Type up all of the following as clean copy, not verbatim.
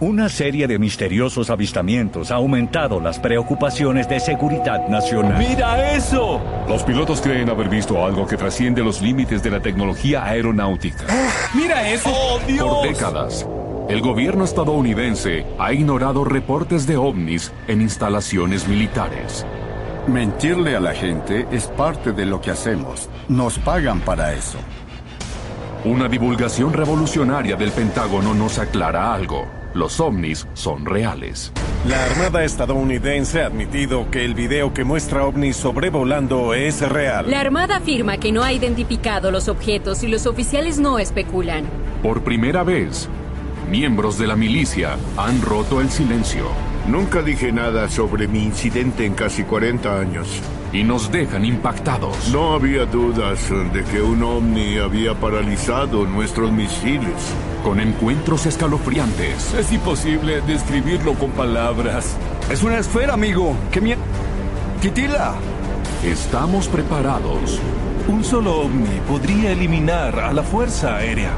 Una serie de misteriosos avistamientos ha aumentado las preocupaciones de seguridad nacional. ¡Mira eso! Los pilotos creen haber visto algo que trasciende los límites de la tecnología aeronáutica. ¡Mira eso! ¡Oh, Dios! Por décadas, el gobierno estadounidense ha ignorado reportes de ovnis en instalaciones militares. Mentirle a la gente es parte de lo que hacemos. Nos pagan para eso. Una divulgación revolucionaria del Pentágono nos aclara algo. Los ovnis son reales. La Armada estadounidense ha admitido que el video que muestra ovnis sobrevolando es real. La Armada afirma que no ha identificado los objetos y los oficiales no especulan. Por primera vez, miembros de la milicia han roto el silencio. Nunca dije nada sobre mi incidente en casi 40 años. Y nos dejan impactados. No había dudas de que un ovni había paralizado nuestros misiles. Con encuentros escalofriantes. Es imposible describirlo con palabras. Es una esfera, amigo. ¡Qué mierda! ¡Titila! Estamos preparados. Un solo ovni podría eliminar a la Fuerza Aérea.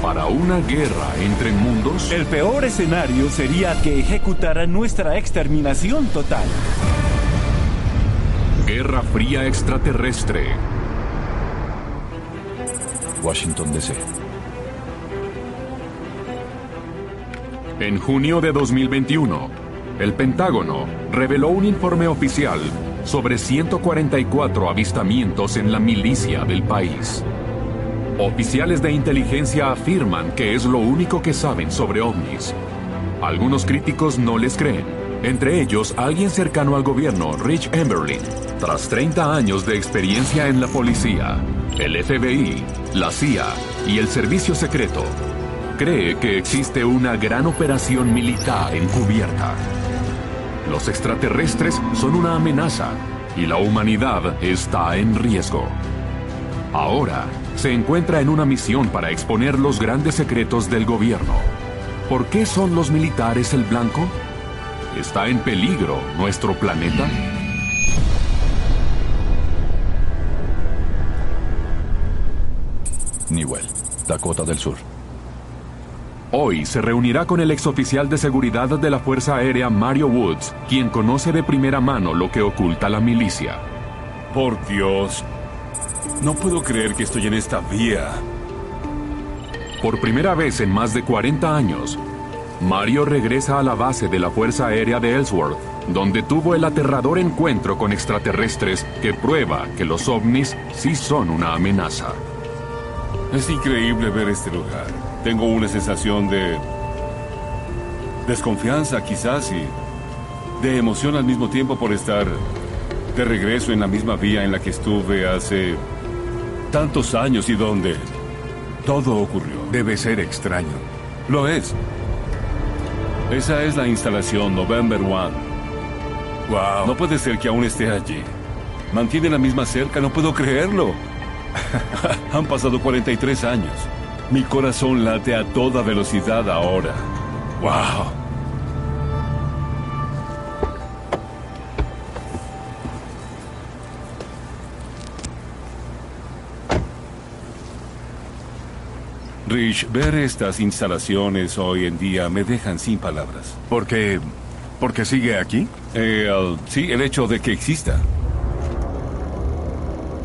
¿Para una guerra entre mundos? El peor escenario sería que ejecutara nuestra exterminación total. Guerra Fría extraterrestre. Washington, D.C. En junio de 2021, el Pentágono reveló un informe oficial sobre 144 avistamientos en la milicia del país. Oficiales de inteligencia afirman que es lo único que saben sobre ovnis. Algunos críticos no les creen, entre ellos alguien cercano al gobierno, Rich Emberlin. Tras 30 años de experiencia en la policía, el FBI, la CIA y el Servicio Secreto, cree que existe una gran operación militar encubierta. Los extraterrestres son una amenaza y la humanidad está en riesgo. Ahora se encuentra en una misión para exponer los grandes secretos del gobierno. ¿Por qué son los militares el blanco? ¿Está en peligro nuestro planeta? Newell, Dakota del Sur. Hoy se reunirá con el exoficial de seguridad de la Fuerza Aérea Mario Woods, quien conoce de primera mano lo que oculta la milicia. Por Dios, no puedo creer que estoy en esta vía. Por primera vez en más de 40 años, Mario regresa a la base de la Fuerza Aérea de Ellsworth, donde tuvo el aterrador encuentro con extraterrestres que prueba que los ovnis sí son una amenaza. Es increíble ver este lugar. Tengo una sensación de desconfianza quizás y de emoción al mismo tiempo por estar de regreso en la misma vía en la que estuve hace tantos años y donde todo ocurrió. Debe ser extraño. Lo es. Esa es la instalación November 1. Wow. No puede ser que aún esté allí. Mantiene la misma cerca, no puedo creerlo. Han pasado 43 años. Mi corazón late a toda velocidad ahora. ¡Wow! Rich, ver estas instalaciones hoy en día me dejan sin palabras. ¿Por qué sigue aquí? Sí, el hecho de que exista.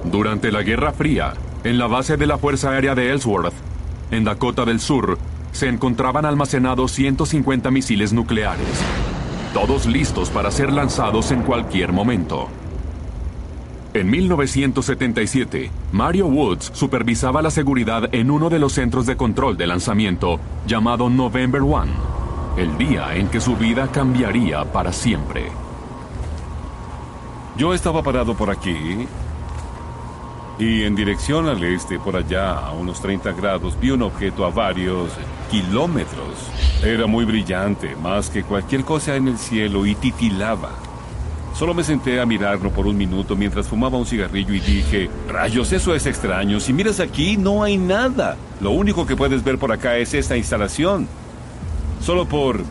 Durante la Guerra Fría, en la base de la Fuerza Aérea de Ellsworth, en Dakota del Sur, se encontraban almacenados 150 misiles nucleares, todos listos para ser lanzados en cualquier momento. En 1977, Mario Woods supervisaba la seguridad en uno de los centros de control de lanzamiento, llamado November 1, el día en que su vida cambiaría para siempre. Yo estaba parado por aquí y en dirección al este, por allá, a unos 30 grados, vi un objeto a varios kilómetros. Era muy brillante, más que cualquier cosa en el cielo, y titilaba. Solo me senté a mirarlo por un minuto mientras fumaba un cigarrillo y dije, rayos, eso es extraño. Si miras aquí, no hay nada. Lo único que puedes ver por acá es esta instalación. Solo por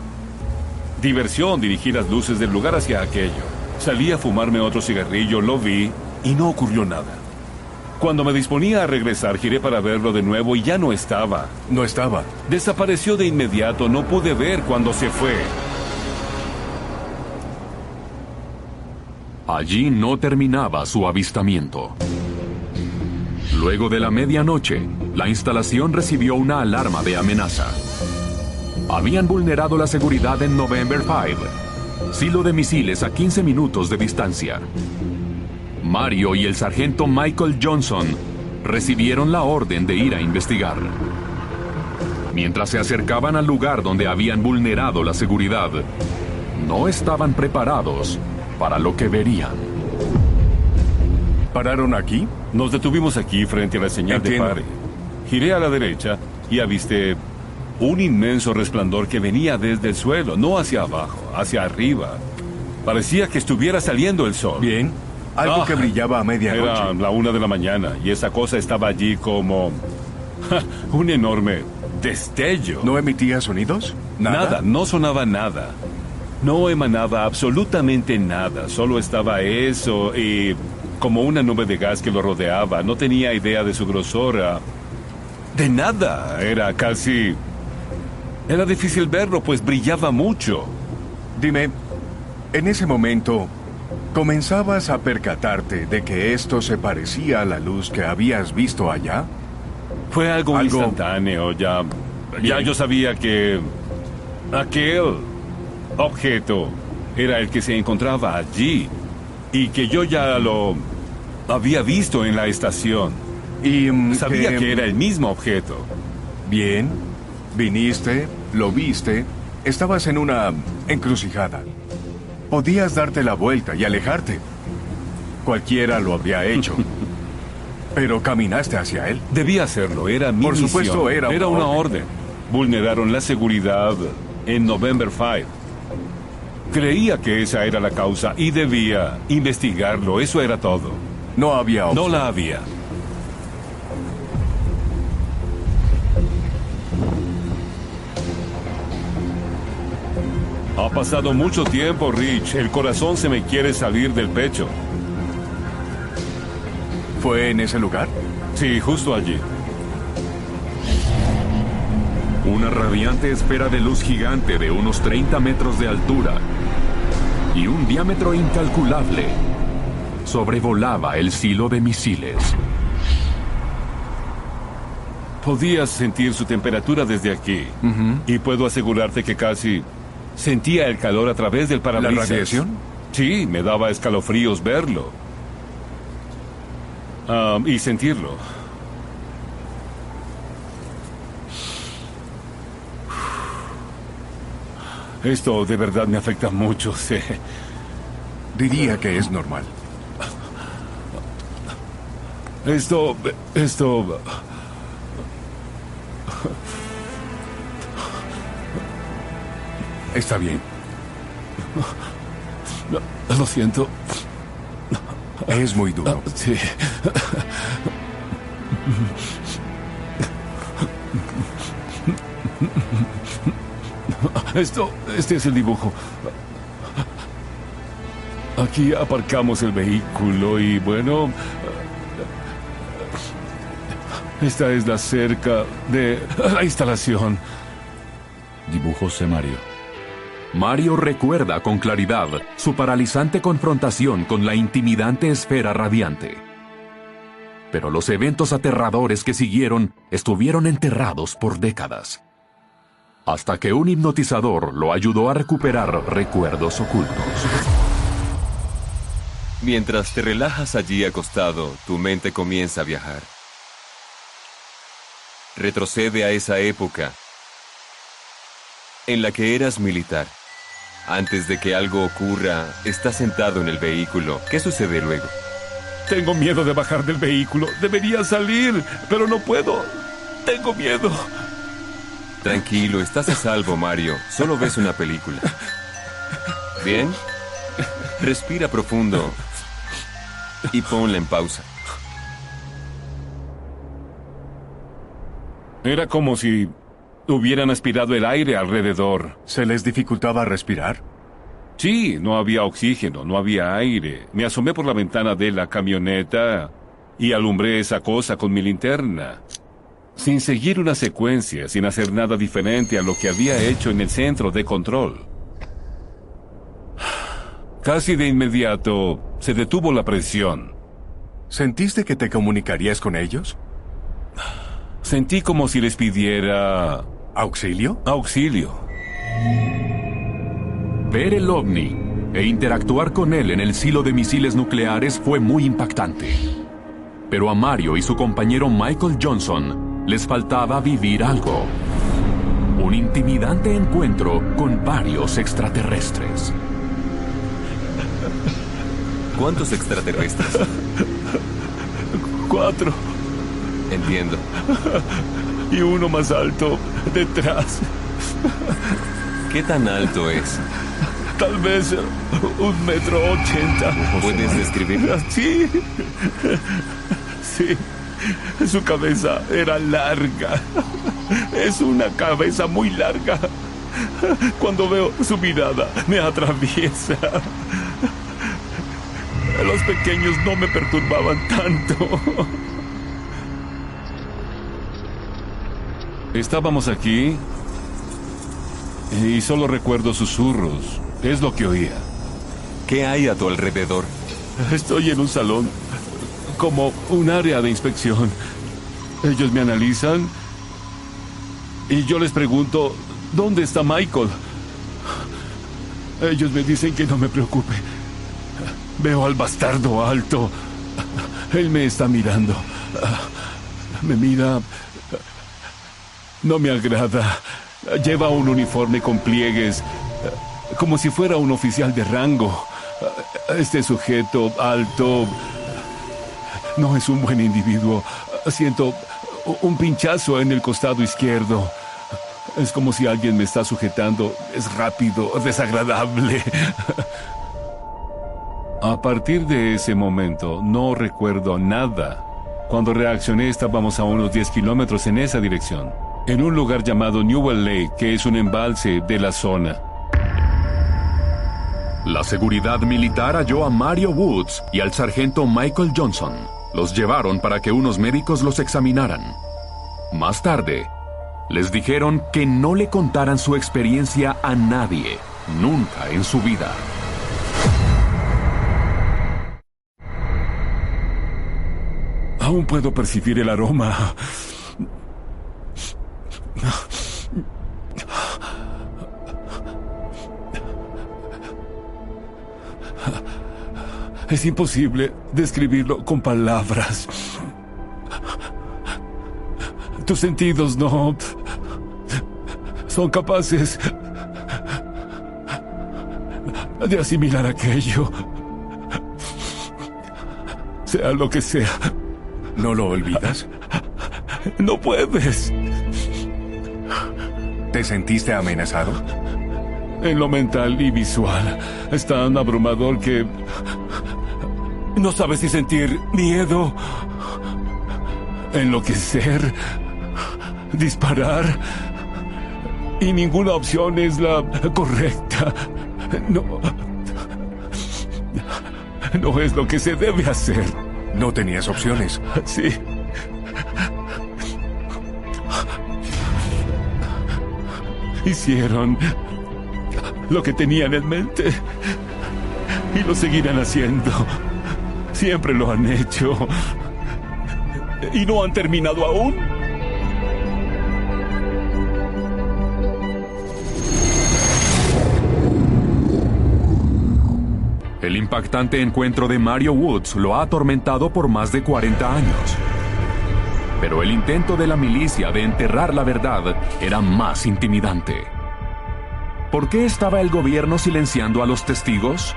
diversión dirigí las luces del lugar hacia aquello. Salí a fumarme otro cigarrillo, lo vi y no ocurrió nada. Cuando me disponía a regresar, giré para verlo de nuevo y ya no estaba. No estaba. Desapareció de inmediato, no pude ver cuando se fue. Allí no terminaba su avistamiento. Luego de la medianoche, la instalación recibió una alarma de amenaza. Habían vulnerado la seguridad en November 5, silo de misiles a 15 minutos de distancia. Mario y el sargento Michael Johnson recibieron la orden de ir a investigar. Mientras se acercaban al lugar donde habían vulnerado la seguridad, no estaban preparados para lo que verían. ¿Pararon aquí? Nos detuvimos aquí frente a la señal Entiendo. de pare. Giré a la derecha y avisté un inmenso resplandor que venía desde el suelo, no hacia abajo, hacia arriba. Parecía que estuviera saliendo el sol. Bien. Algo que brillaba a Era medianoche. la 1 de la mañana y esa cosa estaba allí como un enorme destello. ¿No emitía sonidos? Nada, no sonaba nada. No emanaba absolutamente nada. Solo estaba eso y como una nube de gas que lo rodeaba. No tenía idea de su grosor. De nada. Era casi... Era difícil verlo, pues brillaba mucho. Dime, en ese momento, ¿comenzabas a percatarte de que esto se parecía a la luz que habías visto allá? Fue algo instantáneo. Ya yo sabía que aquel objeto era el que se encontraba allí y que yo ya lo había visto en la estación. Y Sabía que era el mismo objeto. Bien, viniste, lo viste, estabas en una encrucijada. Podías darte la vuelta y alejarte. Cualquiera lo habría hecho. Pero caminaste hacia él. Debía hacerlo, era mi Por misión. supuesto, era una orden. Vulneraron la seguridad en November 5. Creía que esa era la causa y debía investigarlo, eso era todo. No había opción. No la había. Ha pasado mucho tiempo, Rich. El corazón se me quiere salir del pecho. ¿Fue en ese lugar? Sí, justo allí. Una radiante esfera de luz gigante de unos 30 metros de altura y un diámetro incalculable sobrevolaba el silo de misiles. Podías sentir su temperatura desde aquí. Y puedo asegurarte que casi sentía el calor a través del parabrisas. ¿La radiación? Sí, me daba escalofríos verlo. Y sentirlo. Esto de verdad me afecta mucho, sí. Diría que es normal. Esto... Está bien. Lo siento. Es muy duro. Sí. Este es el dibujo. Aquí aparcamos el vehículo y bueno... Esta es la cerca de la instalación. Dibujos de Mario. Mario recuerda con claridad su paralizante confrontación con la intimidante esfera radiante. Pero los eventos aterradores que siguieron estuvieron enterrados por décadas, hasta que un hipnotizador lo ayudó a recuperar recuerdos ocultos. Mientras te relajas allí acostado, tu mente comienza a viajar. Retrocede a esa época en la que eras militar. Antes de que algo ocurra, estás sentado en el vehículo. ¿Qué sucede luego? Tengo miedo de bajar del vehículo. Debería salir, pero no puedo. Tengo miedo. Tranquilo, estás a salvo, Mario. Solo ves una película. ¿Bien? Respira profundo y ponla en pausa. Era como si hubieran aspirado el aire alrededor. ¿Se les dificultaba respirar? Sí, no había oxígeno, no había aire. Me asomé por la ventana de la camioneta y alumbré esa cosa con mi linterna. Sin seguir una secuencia, sin hacer nada diferente a lo que había hecho en el centro de control. Casi de inmediato se detuvo la presión. ¿Sentiste que te comunicarías con ellos? Sentí como si les pidiera... ¿Auxilio? Auxilio. Ver el ovni e interactuar con él en el silo de misiles nucleares fue muy impactante. Pero a Mario y su compañero Michael Johnson les faltaba vivir algo. Un intimidante encuentro con varios extraterrestres. ¿Cuántos extraterrestres? 4. Entiendo. Y uno más alto detrás. ¿Qué tan alto es? Tal vez 1,80 m. ¿Puedes describirlo? Sí. Sí. Su cabeza era larga. Es una cabeza muy larga. Cuando veo su mirada, me atraviesa. Los pequeños no me perturbaban tanto. Estábamos aquí y solo recuerdo susurros. Es lo que oía. ¿Qué hay a tu alrededor? Estoy en un salón, como un área de inspección. Ellos me analizan y yo les pregunto, ¿dónde está Michael? Ellos me dicen que no me preocupe. Veo al bastardo alto. Él me está mirando. Me mira. No me agrada. Lleva un uniforme con pliegues, como si fuera un oficial de rango. Este sujeto alto no es un buen individuo. Siento un pinchazo en el costado izquierdo. Es como si alguien me está sujetando. Es rápido, desagradable. A partir de ese momento, no recuerdo nada. Cuando reaccioné, estábamos a unos 10 kilómetros en esa dirección, en un lugar llamado Newell Lake, que es un embalse de la zona. La seguridad militar halló a Mario Woods y al sargento Michael Johnson. Los llevaron para que unos médicos los examinaran. Más tarde, les dijeron que no le contaran su experiencia a nadie, nunca en su vida. Aún puedo percibir el aroma. Es imposible describirlo con palabras. Tus sentidos no son capaces de asimilar aquello. Sea lo que sea. ¿No lo olvidas? No puedes. ¿Te sentiste amenazado? En lo mental y visual. Es tan abrumador que no sabes si sentir miedo, enloquecer, disparar. Y ninguna opción es la correcta. No es lo que se debe hacer. ¿No tenías opciones? Sí. Hicieron lo que tenían en mente y lo seguirán haciendo. Siempre lo han hecho. ¿Y no han terminado aún? El impactante encuentro de Mario Woods lo ha atormentado por más de 40 años. Pero el intento de la milicia de enterrar la verdad era más intimidante. ¿Por qué estaba el gobierno silenciando a los testigos?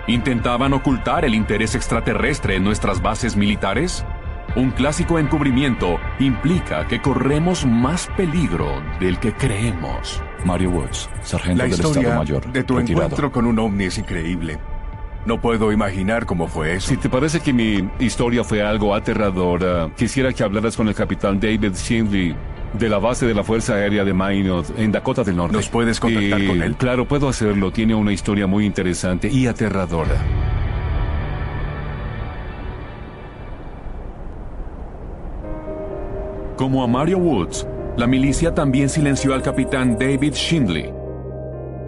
¿Intentaban ocultar el interés extraterrestre en nuestras bases militares? Un clásico encubrimiento implica que corremos más peligro del que creemos. Mario Woods, sargento La del Estado historia Mayor, de tu retirado. encuentro con un ovni es increíble. No puedo imaginar cómo fue eso. Si te parece que mi historia fue algo aterradora, quisiera que hablaras con el capitán David Shindley de la base de la Fuerza Aérea de Minot en Dakota del Norte. ¿Nos puedes contactar con él? Claro, puedo hacerlo. Tiene una historia muy interesante y aterradora. Como a Mario Woods, la milicia también silenció al capitán David Shindley,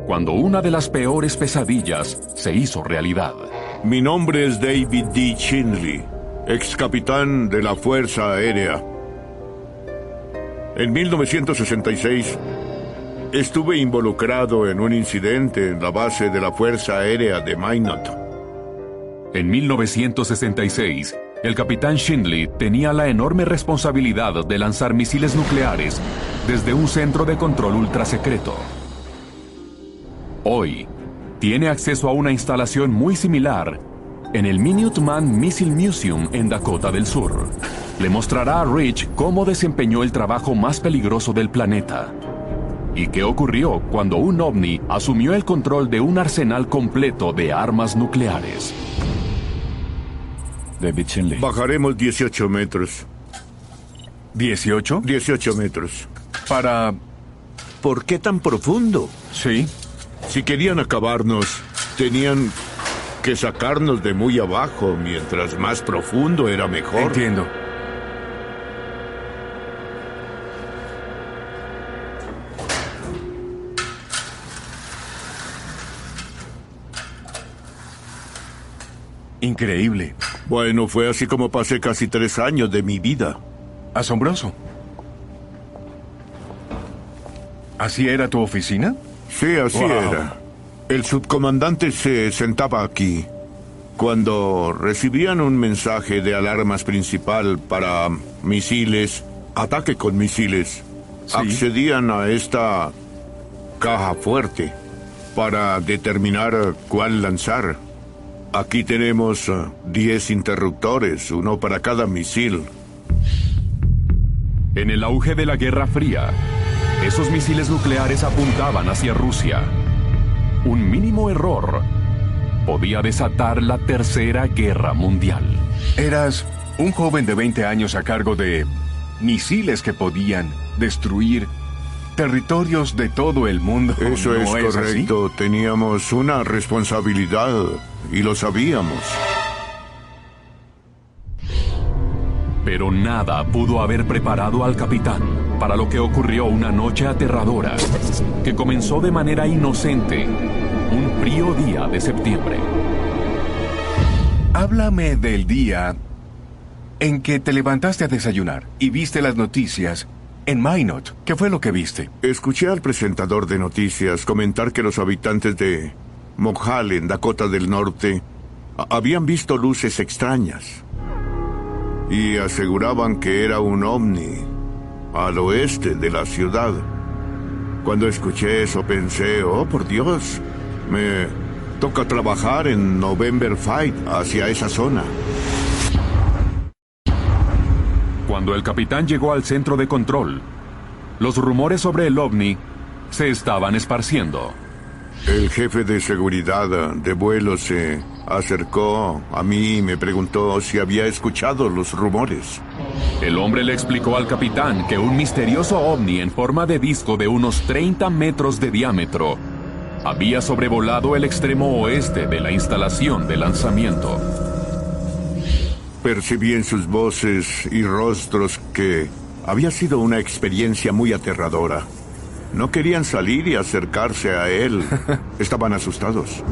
cuando una de las peores pesadillas se hizo realidad. Mi nombre es David D. Shindley, ex capitán de la Fuerza Aérea. En 1966, estuve involucrado en un incidente en la base de la Fuerza Aérea de Minot. En 1966, el capitán Shindley tenía la enorme responsabilidad de lanzar misiles nucleares desde un centro de control ultrasecreto. Hoy, tiene acceso a una instalación muy similar en el Minuteman Missile Museum en Dakota del Sur. Le mostrará a Rich cómo desempeñó el trabajo más peligroso del planeta y qué ocurrió cuando un ovni asumió el control de un arsenal completo de armas nucleares. David Shindley. Bajaremos 18 metros. ¿18? 18 metros. Para... ¿Por qué tan profundo? Sí. Si querían acabarnos, tenían que sacarnos de muy abajo. Mientras más profundo era mejor. Entiendo. Increíble. Bueno, fue así como pasé casi 3 años de mi vida. Asombroso. ¿Así era tu oficina? Sí, así Wow. era. El subcomandante se sentaba aquí. Cuando recibían un mensaje de alarmas principal para misiles, ataque con misiles, Sí. accedían a esta caja fuerte para determinar cuál lanzar. Aquí tenemos 10 interruptores, uno para cada misil. En el auge de la Guerra Fría, esos misiles nucleares apuntaban hacia Rusia. Un mínimo error podía desatar la Tercera Guerra Mundial. Eras un joven de 20 años a cargo de misiles que podían destruir territorios de todo el mundo. Eso ¿No es correcto. Teníamos una responsabilidad y lo sabíamos. Pero nada pudo haber preparado al capitán para lo que ocurrió una noche aterradora, que comenzó de manera inocente, un frío día de septiembre. Háblame del día en que te levantaste a desayunar y viste las noticias en Minot. ¿Qué fue lo que viste? Escuché al presentador de noticias comentar que los habitantes de Mojave, en Dakota del Norte, habían visto luces extrañas. Y aseguraban que era un ovni al oeste de la ciudad. Cuando escuché eso pensé, oh por Dios, me toca trabajar en November Fight hacia esa zona. Cuando el capitán llegó al centro de control, los rumores sobre el ovni se estaban esparciendo. El jefe de seguridad de vuelo se acercó a mí y me preguntó si había escuchado los rumores. El hombre le explicó al capitán que un misterioso ovni en forma de disco de unos 30 metros de diámetro había sobrevolado el extremo oeste de la instalación de lanzamiento. Percibí en sus voces y rostros que había sido una experiencia muy aterradora. No querían salir y acercarse a él. Estaban asustados.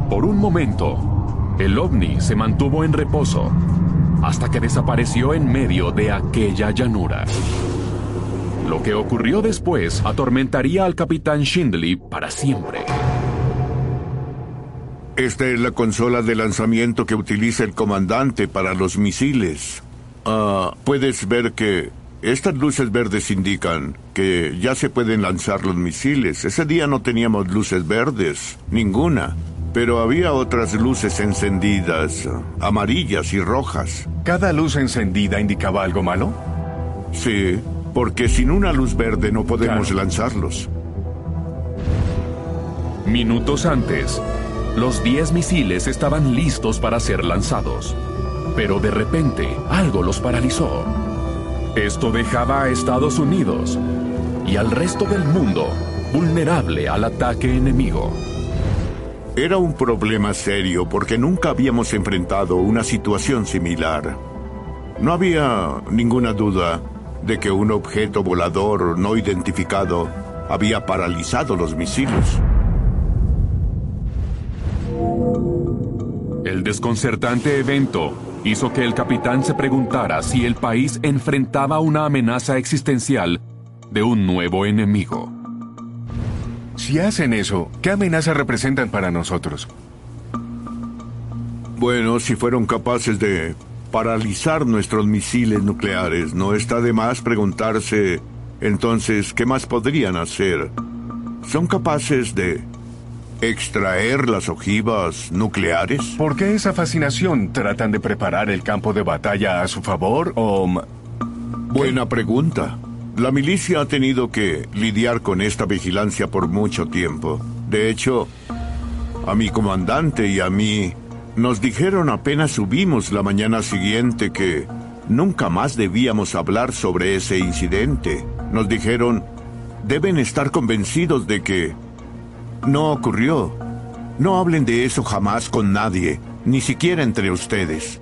Por un momento, el ovni se mantuvo en reposo hasta que desapareció en medio de aquella llanura. Lo que ocurrió después atormentaría al capitán Shindley para siempre. Esta es la consola de lanzamiento que utiliza el comandante para los misiles. Puedes ver que estas luces verdes indican que ya se pueden lanzar los misiles. Ese día no teníamos luces verdes, ninguna. Pero había otras luces encendidas, amarillas y rojas. ¿Cada luz encendida indicaba algo malo? Sí, porque sin una luz verde no podemos lanzarlos. Minutos antes, los 10 misiles estaban listos para ser lanzados. Pero de repente, algo los paralizó. Esto dejaba a Estados Unidos y al resto del mundo vulnerable al ataque enemigo. Era un problema serio porque nunca habíamos enfrentado una situación similar. No había ninguna duda de que un objeto volador no identificado había paralizado los misiles. El desconcertante evento hizo que el capitán se preguntara si el país enfrentaba una amenaza existencial de un nuevo enemigo. Si hacen eso, ¿qué amenaza representan para nosotros? Bueno, si fueron capaces de paralizar nuestros misiles nucleares, no está de más preguntarse, entonces, ¿qué más podrían hacer? ¿Son capaces de extraer las ojivas nucleares? ¿Por qué esa fascinación? ¿Tratan de preparar el campo de batalla a su favor o...? Buena pregunta. La milicia ha tenido que lidiar con esta vigilancia por mucho tiempo. De hecho, a mi comandante y a mí nos dijeron apenas subimos la mañana siguiente que nunca más debíamos hablar sobre ese incidente. Nos dijeron, deben estar convencidos de que no ocurrió. No hablen de eso jamás con nadie, ni siquiera entre ustedes.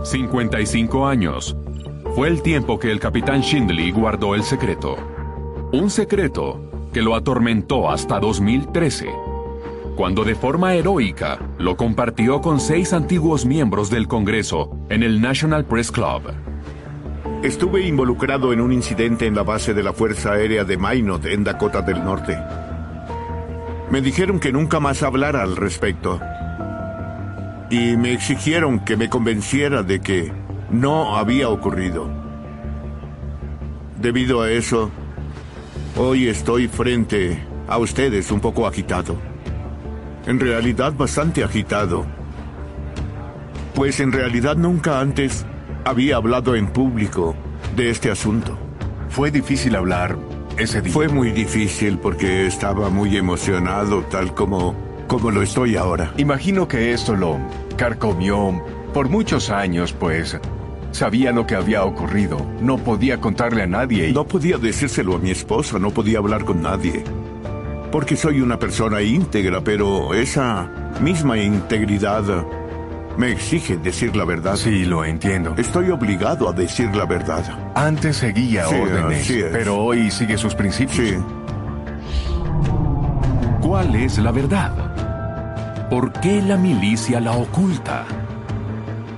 «55 años. Fue el tiempo que el capitán Shindley guardó el secreto. Un secreto que lo atormentó hasta 2013, cuando de forma heroica lo compartió con 6 antiguos miembros del Congreso en el National Press Club. Estuve involucrado en un incidente en la base de la Fuerza Aérea de Minot, en Dakota del Norte. Me dijeron que nunca más hablara al respecto. Y me exigieron que me convenciera de que no había ocurrido. Debido a eso, hoy estoy frente a ustedes un poco agitado. En realidad bastante agitado. Pues en realidad nunca antes había hablado en público de este asunto. ¿Fue difícil hablar ese día? Fue muy difícil porque estaba muy emocionado, tal como lo estoy ahora. Imagino que esto lo carcomió por muchos años, pues sabía lo que había ocurrido. No podía contarle a nadie. No podía decírselo a mi esposa, no podía hablar con nadie. Porque soy una persona íntegra, pero esa misma integridad me exige decir la verdad. Sí, lo entiendo. Estoy obligado a decir la verdad. Antes seguía órdenes, pero hoy sigue sus principios. Sí. ¿Cuál es la verdad? ¿Por qué la milicia la oculta?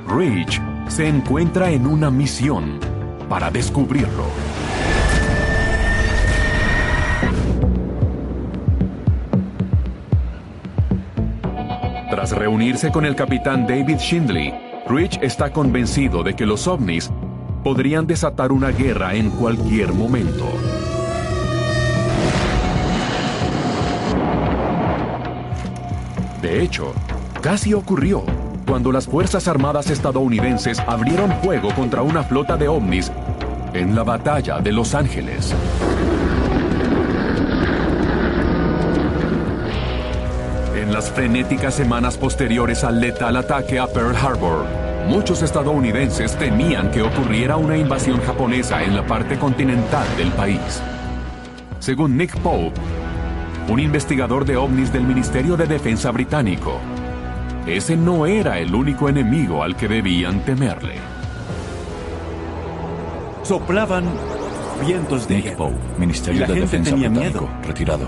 Rich se encuentra en una misión para descubrirlo. Tras reunirse con el capitán David Shindley, Rich está convencido de que los ovnis podrían desatar una guerra en cualquier momento. De hecho, casi ocurrió cuando las Fuerzas Armadas estadounidenses abrieron fuego contra una flota de ovnis en la Batalla de Los Ángeles. En las frenéticas semanas posteriores al letal ataque a Pearl Harbor, muchos estadounidenses temían que ocurriera una invasión japonesa en la parte continental del país. Según Nick Pope, un investigador de ovnis del Ministerio de Defensa británico, ese no era el único enemigo al que debían temerle. Soplaban vientos de guerra. Ministerio y la de gente Defensa tenía británico, miedo. retirado.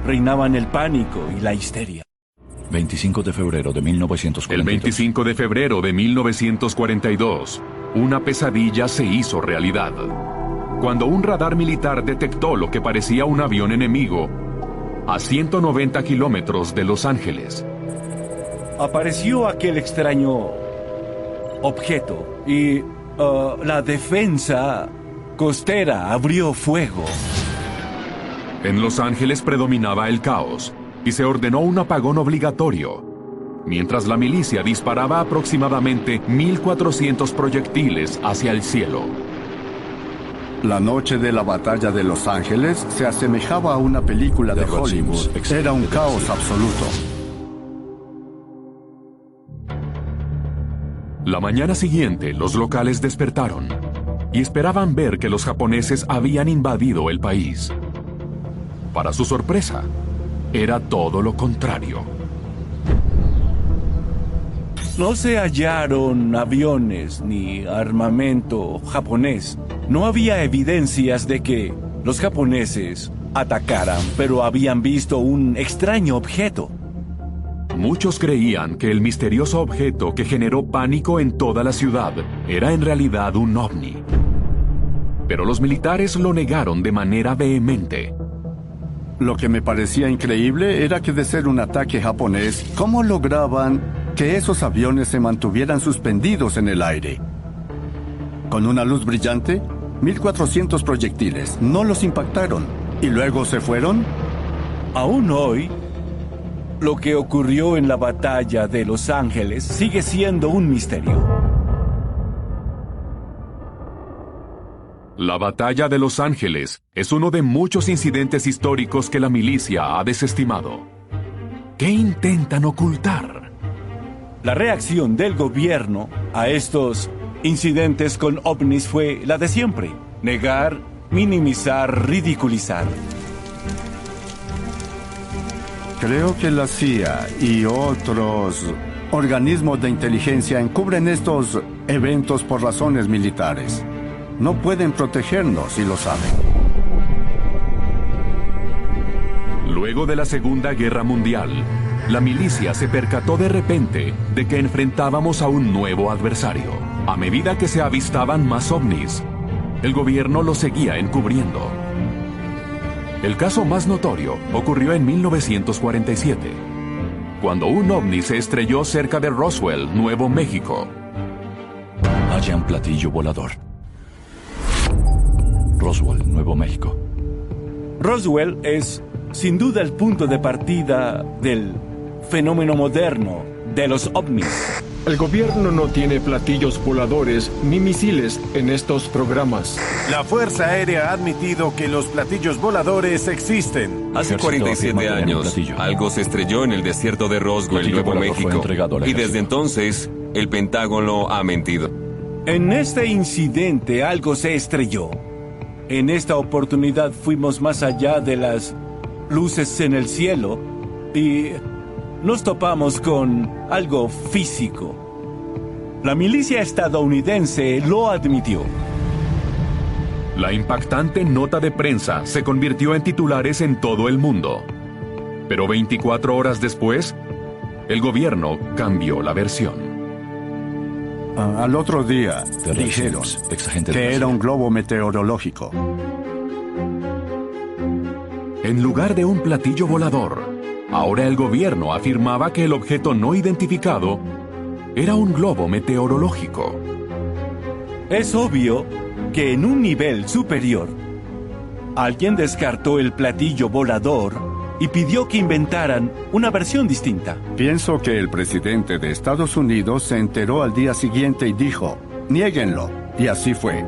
Reinaban el pánico y la histeria. 25 de febrero de 1942. El 25 de febrero de 1942, una pesadilla se hizo realidad. Cuando un radar militar detectó lo que parecía un avión enemigo a 190 kilómetros de Los Ángeles. Apareció aquel extraño objeto y la defensa costera abrió fuego. En Los Ángeles predominaba el caos y se ordenó un apagón obligatorio, mientras la milicia disparaba aproximadamente 1.400 proyectiles hacia el cielo. La noche de la batalla de Los Ángeles se asemejaba a una película de Hollywood. Era un caos absoluto. La mañana siguiente, los locales despertaron y esperaban ver que los japoneses habían invadido el país. Para su sorpresa, era todo lo contrario. No se hallaron aviones ni armamento japonés. No había evidencias de que los japoneses atacaran, pero habían visto un extraño objeto. Muchos creían que el misterioso objeto que generó pánico en toda la ciudad era en realidad un ovni. Pero los militares lo negaron de manera vehemente. Lo que me parecía increíble era que de ser un ataque japonés, ¿cómo lograban que esos aviones se mantuvieran suspendidos en el aire? Con una luz brillante, 1.400 proyectiles no los impactaron y luego se fueron. Aún hoy, lo que ocurrió en la batalla de Los Ángeles sigue siendo un misterio. La batalla de Los Ángeles es uno de muchos incidentes históricos que la milicia ha desestimado. ¿Qué intentan ocultar? La reacción del gobierno a estos incidentes con ovnis fue la de siempre: negar, minimizar, ridiculizar. Creo que la CIA y otros organismos de inteligencia encubren estos eventos por razones militares. No pueden protegernos y lo saben. Luego de la Segunda Guerra Mundial, la milicia se percató de repente de que enfrentábamos a un nuevo adversario. A medida que se avistaban más ovnis, el gobierno los seguía encubriendo. El caso más notorio ocurrió en 1947, cuando un ovni se estrelló cerca de Roswell, Nuevo México. Hallan platillo volador. Roswell, Nuevo México. Roswell es, sin duda, el punto de partida del fenómeno moderno de los ovnis. El gobierno no tiene platillos voladores ni misiles en estos programas. La Fuerza Aérea ha admitido que los platillos voladores existen. Hace 47 años, algo se estrelló en el desierto de Roswell, Nuevo México. Y desde entonces, el Pentágono ha mentido. En este incidente, algo se estrelló. En esta oportunidad fuimos más allá de las luces en el cielo y nos topamos con algo físico. La milicia estadounidense lo admitió. La impactante nota de prensa se convirtió en titulares en todo el mundo. Pero 24 horas después, el gobierno cambió la versión. Al otro día, dijeron que era un globo meteorológico. En lugar de un platillo volador, ahora el gobierno afirmaba que el objeto no identificado era un globo meteorológico. Es obvio que en un nivel superior, alguien descartó el platillo volador y pidió que inventaran una versión distinta. Pienso que el presidente de Estados Unidos se enteró al día siguiente y dijo, niéguenlo, y así fue.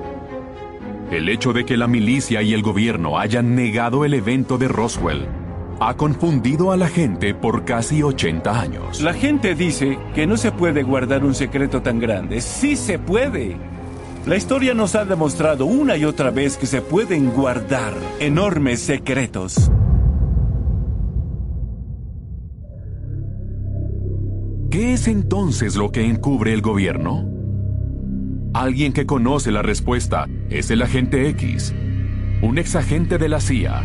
El hecho de que la milicia y el gobierno hayan negado el evento de Roswell ha confundido a la gente por casi 80 años. La gente dice que no se puede guardar un secreto tan grande. ¡Sí se puede! La historia nos ha demostrado una y otra vez que se pueden guardar enormes secretos. ¿Qué es entonces lo que encubre el gobierno? Alguien que conoce la respuesta es el agente X, un exagente de la CIA,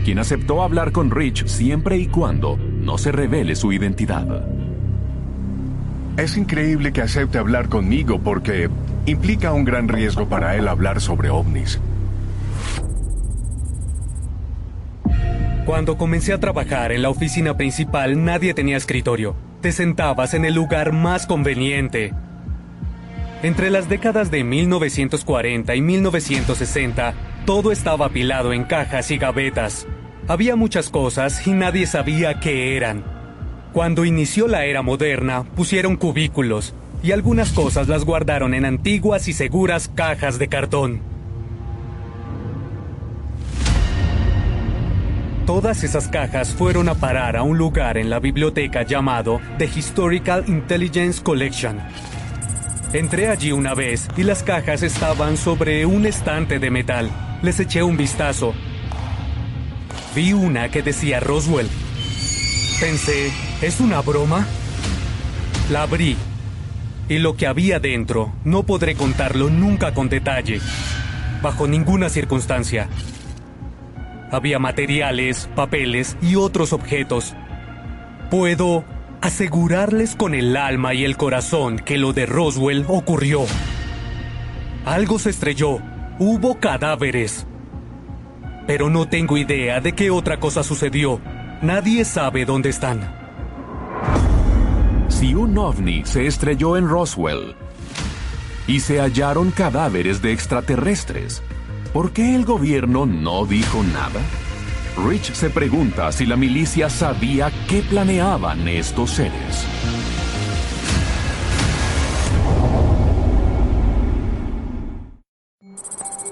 quien aceptó hablar con Rich siempre y cuando no se revele su identidad. Es increíble que acepte hablar conmigo porque implica un gran riesgo para él hablar sobre ovnis. Cuando comencé a trabajar en la oficina principal, nadie tenía escritorio. Te sentabas en el lugar más conveniente. Entre las décadas de 1940 y 1960, todo estaba apilado en cajas y gavetas. Había muchas cosas y nadie sabía qué eran. Cuando inició la era moderna, pusieron cubículos y algunas cosas las guardaron en antiguas y seguras cajas de cartón. Todas esas cajas fueron a parar a un lugar en la biblioteca llamado The Historical Intelligence Collection. Entré allí una vez y las cajas estaban sobre un estante de metal. Les eché un vistazo. Vi una que decía Roswell. Pensé, ¿es una broma? La abrí Y lo que había dentro, no podré contarlo nunca con detalle, bajo ninguna circunstancia. Había materiales, papeles y otros objetos. Puedo asegurarles con el alma y el corazón que lo de Roswell ocurrió. Algo se estrelló, hubo cadáveres. Pero no tengo idea de qué otra cosa sucedió. Nadie sabe dónde están. Si un ovni se estrelló en Roswell y se hallaron cadáveres de extraterrestres, ¿por qué el gobierno no dijo nada? Rich se pregunta si la milicia sabía qué planeaban estos seres.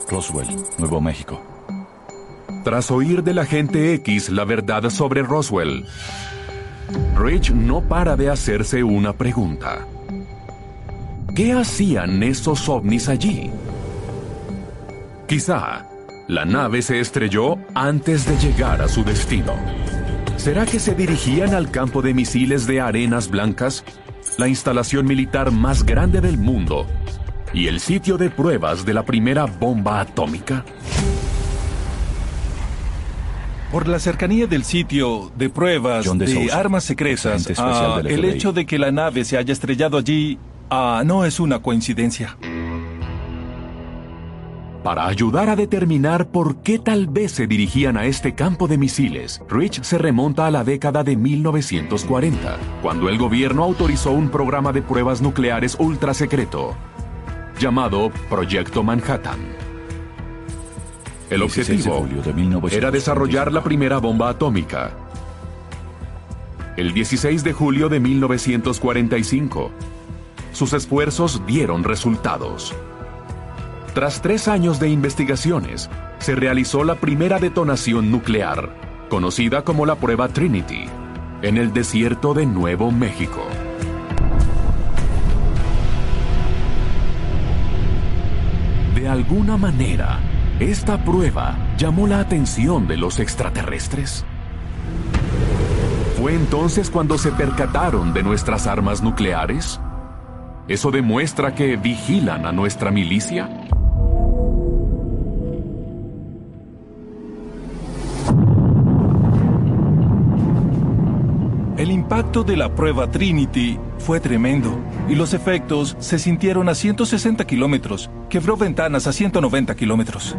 Roswell, Nuevo México. Tras oír del agente X la verdad sobre Roswell, Rich no para de hacerse una pregunta. ¿Qué hacían esos ovnis allí? Quizá la nave se estrelló antes de llegar a su destino. ¿Será que se dirigían al campo de misiles de Arenas Blancas, la instalación militar más grande del mundo y el sitio de pruebas de la primera bomba atómica? Por la cercanía del sitio de pruebas de armas secretas, el hecho de que la nave se haya estrellado allí no es una coincidencia. Para ayudar a determinar por qué tal vez se dirigían a este campo de misiles, Rich se remonta a la década de 1940, cuando el gobierno autorizó un programa de pruebas nucleares ultra secreto, llamado Proyecto Manhattan. El objetivo era desarrollar la primera bomba atómica. El 16 de julio de 1945, sus esfuerzos dieron resultados. Tras 3 años de investigaciones, se realizó la primera detonación nuclear, conocida como la prueba Trinity, en el desierto de Nuevo México. De alguna manera, ¿esta prueba llamó la atención de los extraterrestres? ¿Fue entonces cuando se percataron de nuestras armas nucleares? ¿Eso demuestra que vigilan a nuestra milicia? El impacto de la prueba Trinity fue tremendo y los efectos se sintieron a 160 kilómetros. Quebró ventanas a 190 kilómetros.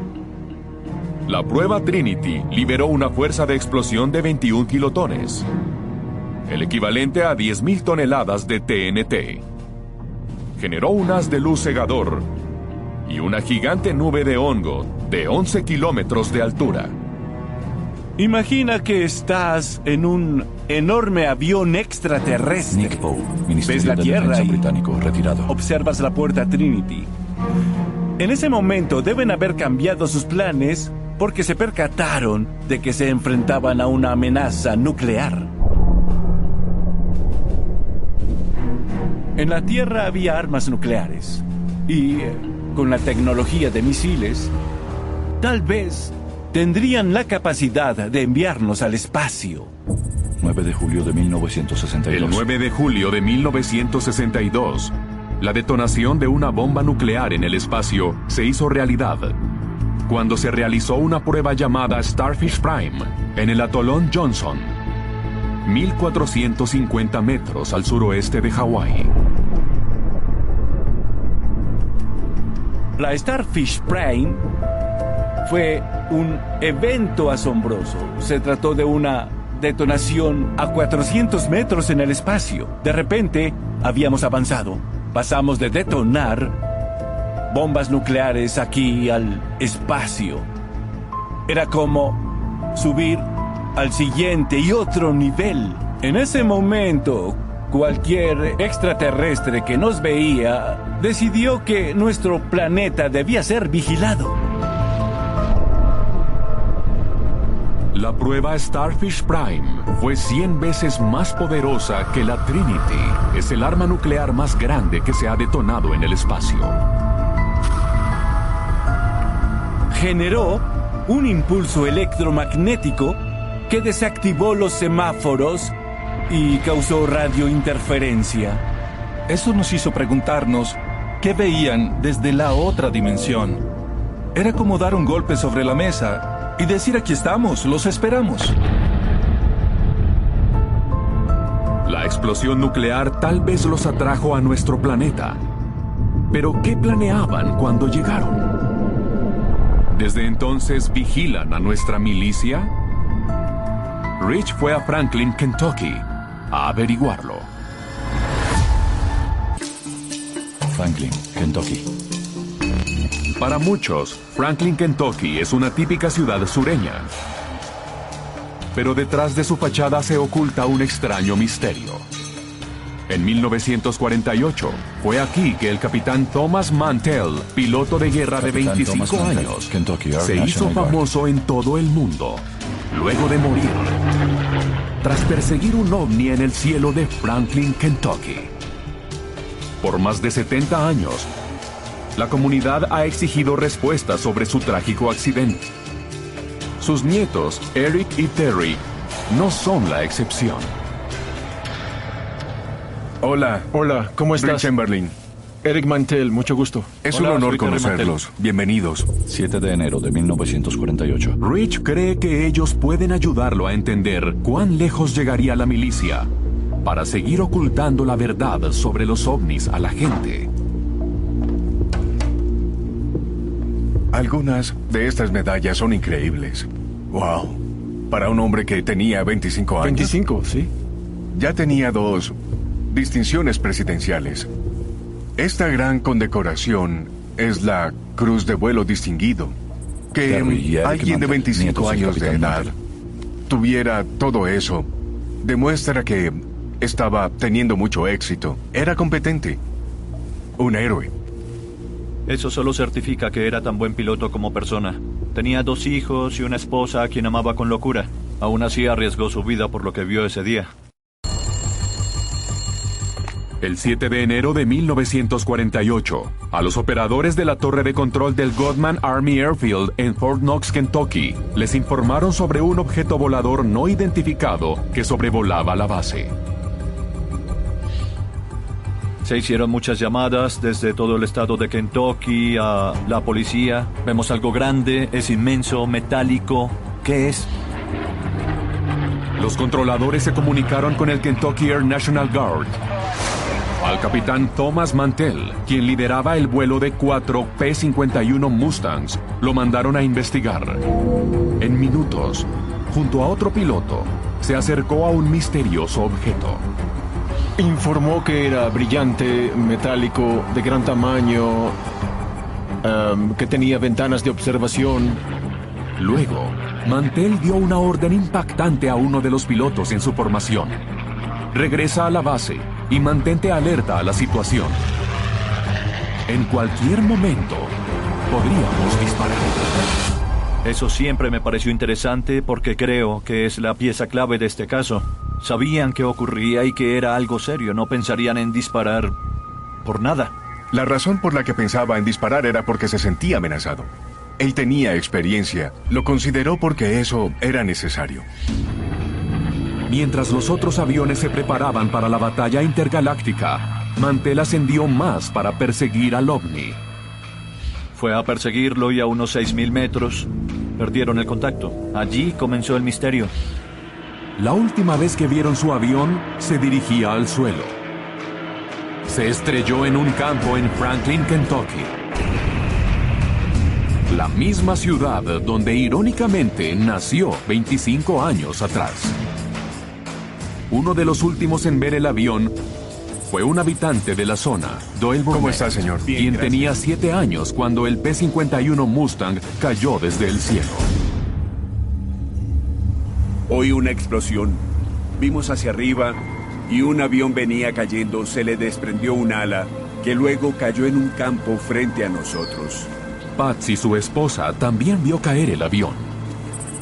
La prueba Trinity liberó una fuerza de explosión de 21 kilotones, el equivalente a 10.000 toneladas de TNT. Generó un haz de luz cegador y una gigante nube de hongo de 11 kilómetros de altura. Imagina que estás en un enorme avión extraterrestre. Nick Poe, Ministerio ves la de Tierra Defensa y británico, retirado. observas la puerta Trinity. En ese momento deben haber cambiado sus planes porque se percataron de que se enfrentaban a una amenaza nuclear. En la Tierra había armas nucleares y con la tecnología de misiles, tal vez tendrían la capacidad de enviarnos al espacio. 9 de julio de 1962. El 9 de julio de 1962, la detonación de una bomba nuclear en el espacio se hizo realidad cuando se realizó una prueba llamada Starfish Prime en el atolón Johnson, 1.450 metros al suroeste de Hawái. La Starfish Prime fue un evento asombroso. Se trató de una detonación a 400 metros en el espacio. De repente, habíamos avanzado. Pasamos de detonar bombas nucleares aquí al espacio. Era como subir al siguiente y otro nivel. En ese momento, cualquier extraterrestre que nos veía decidió que nuestro planeta debía ser vigilado. La prueba Starfish Prime fue 100 veces más poderosa que la Trinity. Es el arma nuclear más grande que se ha detonado en el espacio. Generó un impulso electromagnético que desactivó los semáforos y causó radiointerferencia. Eso nos hizo preguntarnos qué veían desde la otra dimensión. Era como dar un golpe sobre la mesa y decir: aquí estamos, los esperamos. La explosión nuclear tal vez los atrajo a nuestro planeta. Pero ¿qué planeaban cuando llegaron? ¿Desde entonces vigilan a nuestra milicia? Rich fue a Franklin, Kentucky, a averiguarlo. Franklin, Kentucky. Para muchos, Franklin, Kentucky es una típica ciudad sureña. Pero detrás de su fachada se oculta un extraño misterio. En 1948, fue aquí que el capitán Thomas Mantell, piloto de guerra de 25 años, se hizo famoso en todo el mundo, luego de morir, tras perseguir un ovni en el cielo de Franklin, Kentucky. Por más de 70 años, la comunidad ha exigido respuestas sobre su trágico accidente. Sus nietos, Eric y Terry, no son la excepción. Hola. Hola, ¿cómo estás? Rich Chamberlain. Eric Mantell, mucho gusto. Es un honor conocerlos. Bienvenidos. 7 de enero de 1948. Rich cree que ellos pueden ayudarlo a entender cuán lejos llegaría la milicia para seguir ocultando la verdad sobre los ovnis a la gente. Algunas de estas medallas son increíbles. ¡Wow! Para un hombre que tenía 25 años. 25, sí. Ya tenía 2 distinciones presidenciales. Esta gran condecoración es la Cruz de Vuelo Distinguido. Que alguien de 25 años de edad tuviera todo eso demuestra que estaba teniendo mucho éxito. Era competente. Un héroe. Eso solo certifica que era tan buen piloto como persona. Tenía 2 hijos y una esposa a quien amaba con locura. Aún así arriesgó su vida por lo que vio ese día. El 7 de enero de 1948, a los operadores de la torre de control del Godman Army Airfield en Fort Knox, Kentucky, les informaron sobre un objeto volador no identificado que sobrevolaba la base. Se hicieron muchas llamadas desde todo el estado de Kentucky a la policía. Vemos algo grande, es inmenso, metálico. ¿Qué es? Los controladores se comunicaron con el Kentucky Air National Guard. Al capitán Thomas Mantell, quien lideraba el vuelo de 4 P-51 Mustangs, lo mandaron a investigar. En minutos, junto a otro piloto, se acercó a un misterioso objeto. Informó que era brillante, metálico, de gran tamaño, que tenía ventanas de observación. Luego, Mantell dio una orden impactante a uno de los pilotos en su formación. Regresa a la base y mantente alerta a la situación. En cualquier momento, podríamos disparar. Eso siempre me pareció interesante porque creo que es la pieza clave de este caso. Sabían que ocurría y que era algo serio. No pensarían en disparar por nada. La razón por la que pensaba en disparar era porque se sentía amenazado. Él tenía experiencia. Lo consideró porque eso era necesario. Mientras los otros aviones se preparaban para la batalla intergaláctica, Mantell ascendió más para perseguir al ovni. Fue a perseguirlo y a unos 6.000 metros perdieron el contacto. Allí comenzó el misterio. La última vez que vieron su avión, se dirigía al suelo. Se estrelló en un campo en Franklin, Kentucky. La misma ciudad donde irónicamente nació 25 años atrás. Uno de los últimos en ver el avión fue un habitante de la zona, Doyle Burnett. ¿Cómo está, señor? Bien, quien gracias. Tenía 7 años cuando el P-51 Mustang cayó desde el cielo. Oí una explosión. Vimos hacia arriba y un avión venía cayendo. Se le desprendió un ala que luego cayó en un campo frente a nosotros. Patsy, su esposa, también vio caer el avión.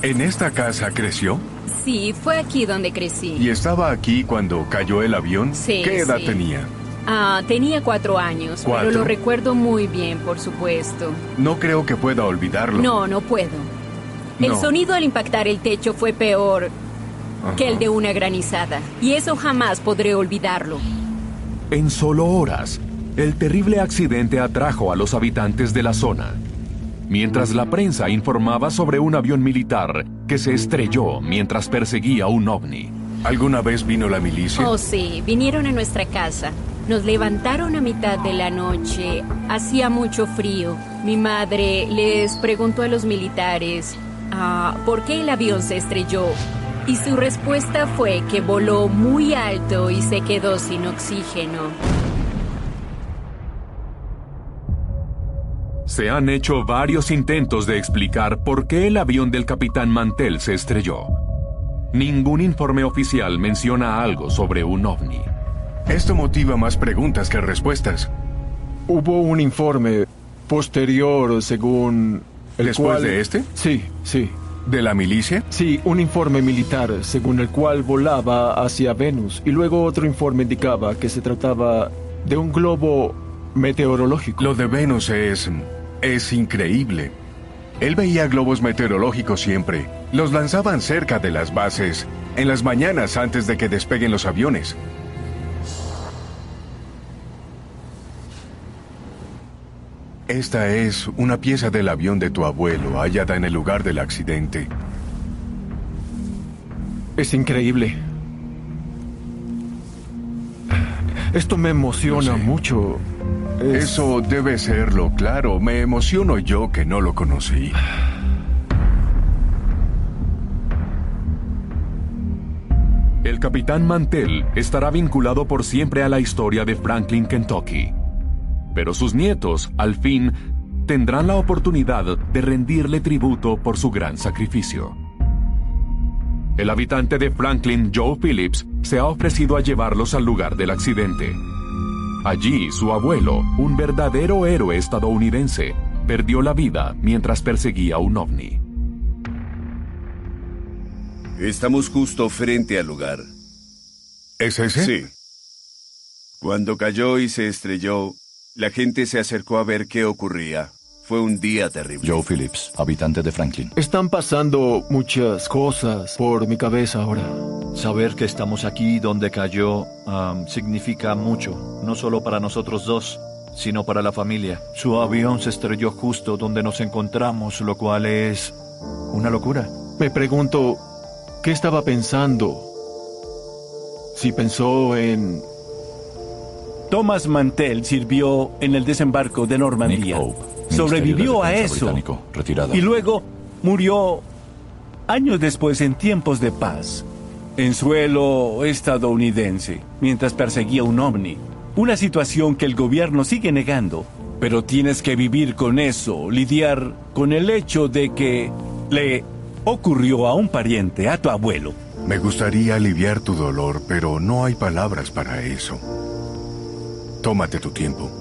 ¿En esta casa creció? Sí, fue aquí donde crecí. ¿Y estaba aquí cuando cayó el avión? Sí. ¿Qué edad sí. tenía? Tenía 4 años, ¿4? pero lo recuerdo muy bien, por supuesto. No creo que pueda olvidarlo. No puedo. El sonido al impactar el techo fue peor que el de una granizada, y eso jamás podré olvidarlo. En solo horas, el terrible accidente atrajo a los habitantes de la zona, mientras la prensa informaba sobre un avión militar que se estrelló mientras perseguía un ovni. ¿Alguna vez vino la milicia? Oh, sí, vinieron a nuestra casa. Nos levantaron a mitad de la noche. Hacía mucho frío. Mi madre les preguntó a los militares por qué el avión se estrelló. Y su respuesta fue que voló muy alto y se quedó sin oxígeno. Se han hecho varios intentos de explicar por qué el avión del capitán Mantell se estrelló. Ningún informe oficial menciona algo sobre un ovni. Esto motiva más preguntas que respuestas. Hubo un informe posterior según el ¿Después cual... de este? Sí. ¿De la milicia? Sí, un informe militar según el cual volaba hacia Venus y luego otro informe indicaba que se trataba de un globo meteorológico. Lo de Venus es increíble. Él veía globos meteorológicos siempre. Los lanzaban cerca de las bases, en las mañanas antes de que despeguen los aviones. Esta es una pieza del avión de tu abuelo hallada en el lugar del accidente. Es increíble. Esto me emociona mucho. Eso debe serlo, claro. Me emociono yo que no lo conocí. El capitán Mantell estará vinculado por siempre a la historia de Franklin, Kentucky. Pero sus nietos, al fin, tendrán la oportunidad de rendirle tributo por su gran sacrificio. El habitante de Franklin, Joe Phillips, se ha ofrecido a llevarlos al lugar del accidente. Allí, su abuelo, un verdadero héroe estadounidense, perdió la vida mientras perseguía un ovni. Estamos justo frente al lugar. ¿Es ese? Sí. Cuando cayó y se estrelló, la gente se acercó a ver qué ocurría. Fue un día terrible. Joe Phillips, habitante de Franklin. Están pasando muchas cosas por mi cabeza ahora. Saber que estamos aquí donde cayó significa mucho, no solo para nosotros dos, sino para la familia. Su avión se estrelló justo donde nos encontramos, lo cual es una locura. Me pregunto, ¿qué estaba pensando? Si pensó en... Thomas Mantell sirvió en el desembarco de Normandía. Sobrevivió a eso. Y luego murió años después en tiempos de paz, en suelo estadounidense, mientras perseguía un ovni. Una situación que el gobierno sigue negando. Pero tienes que vivir con eso, lidiar con el hecho de que le ocurrió a un pariente, a tu abuelo. Me gustaría aliviar tu dolor, pero no hay palabras para eso. Tómate tu tiempo.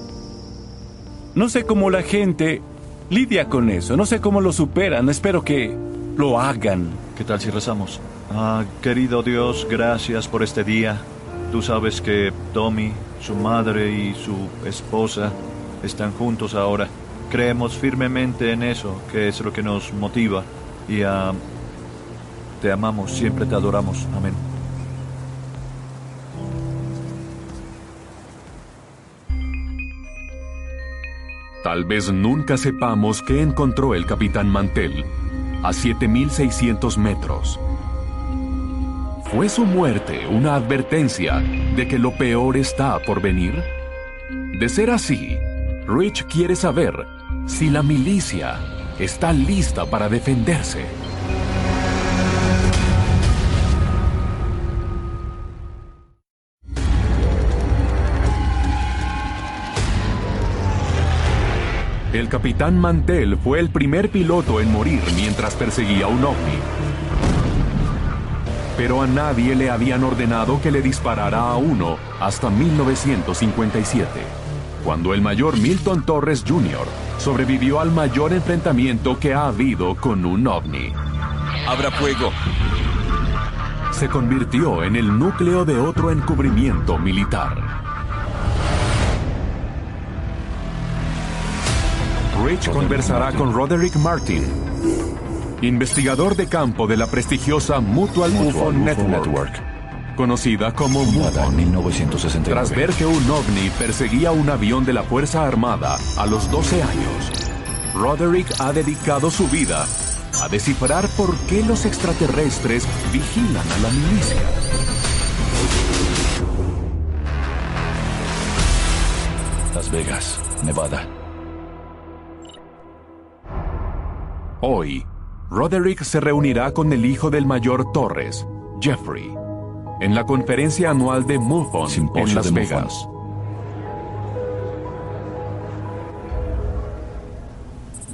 No sé cómo la gente lidia con eso, no sé cómo lo superan, espero que lo hagan. ¿Qué tal si rezamos? Querido Dios, gracias por este día. Tú sabes que Tommy, su madre y su esposa están juntos ahora. Creemos firmemente en eso, que es lo que nos motiva. Y te amamos, siempre te adoramos. Amén. Tal vez nunca sepamos qué encontró el capitán Mantell a 7.600 metros. ¿Fue su muerte una advertencia de que lo peor está por venir? De ser así, Rich quiere saber si la milicia está lista para defenderse. El capitán Mantell fue el primer piloto en morir mientras perseguía un ovni. Pero a nadie le habían ordenado que le disparara a uno hasta 1957, cuando el mayor Milton Torres Jr. sobrevivió al mayor enfrentamiento que ha habido con un ovni. ¡Abra fuego! Se convirtió en el núcleo de otro encubrimiento militar. Rich conversará con Roderick Martin, investigador de campo de la prestigiosa Mutual UFO Network, conocida como MUFON. 1969. Tras ver que un ovni perseguía un avión de la Fuerza Armada a los 12 años, Roderick ha dedicado su vida a descifrar por qué los extraterrestres vigilan a la milicia. Las Vegas, Nevada. Hoy, Roderick se reunirá con el hijo del mayor Torres, Jeffrey, en la conferencia anual de MUFON en Las Vegas.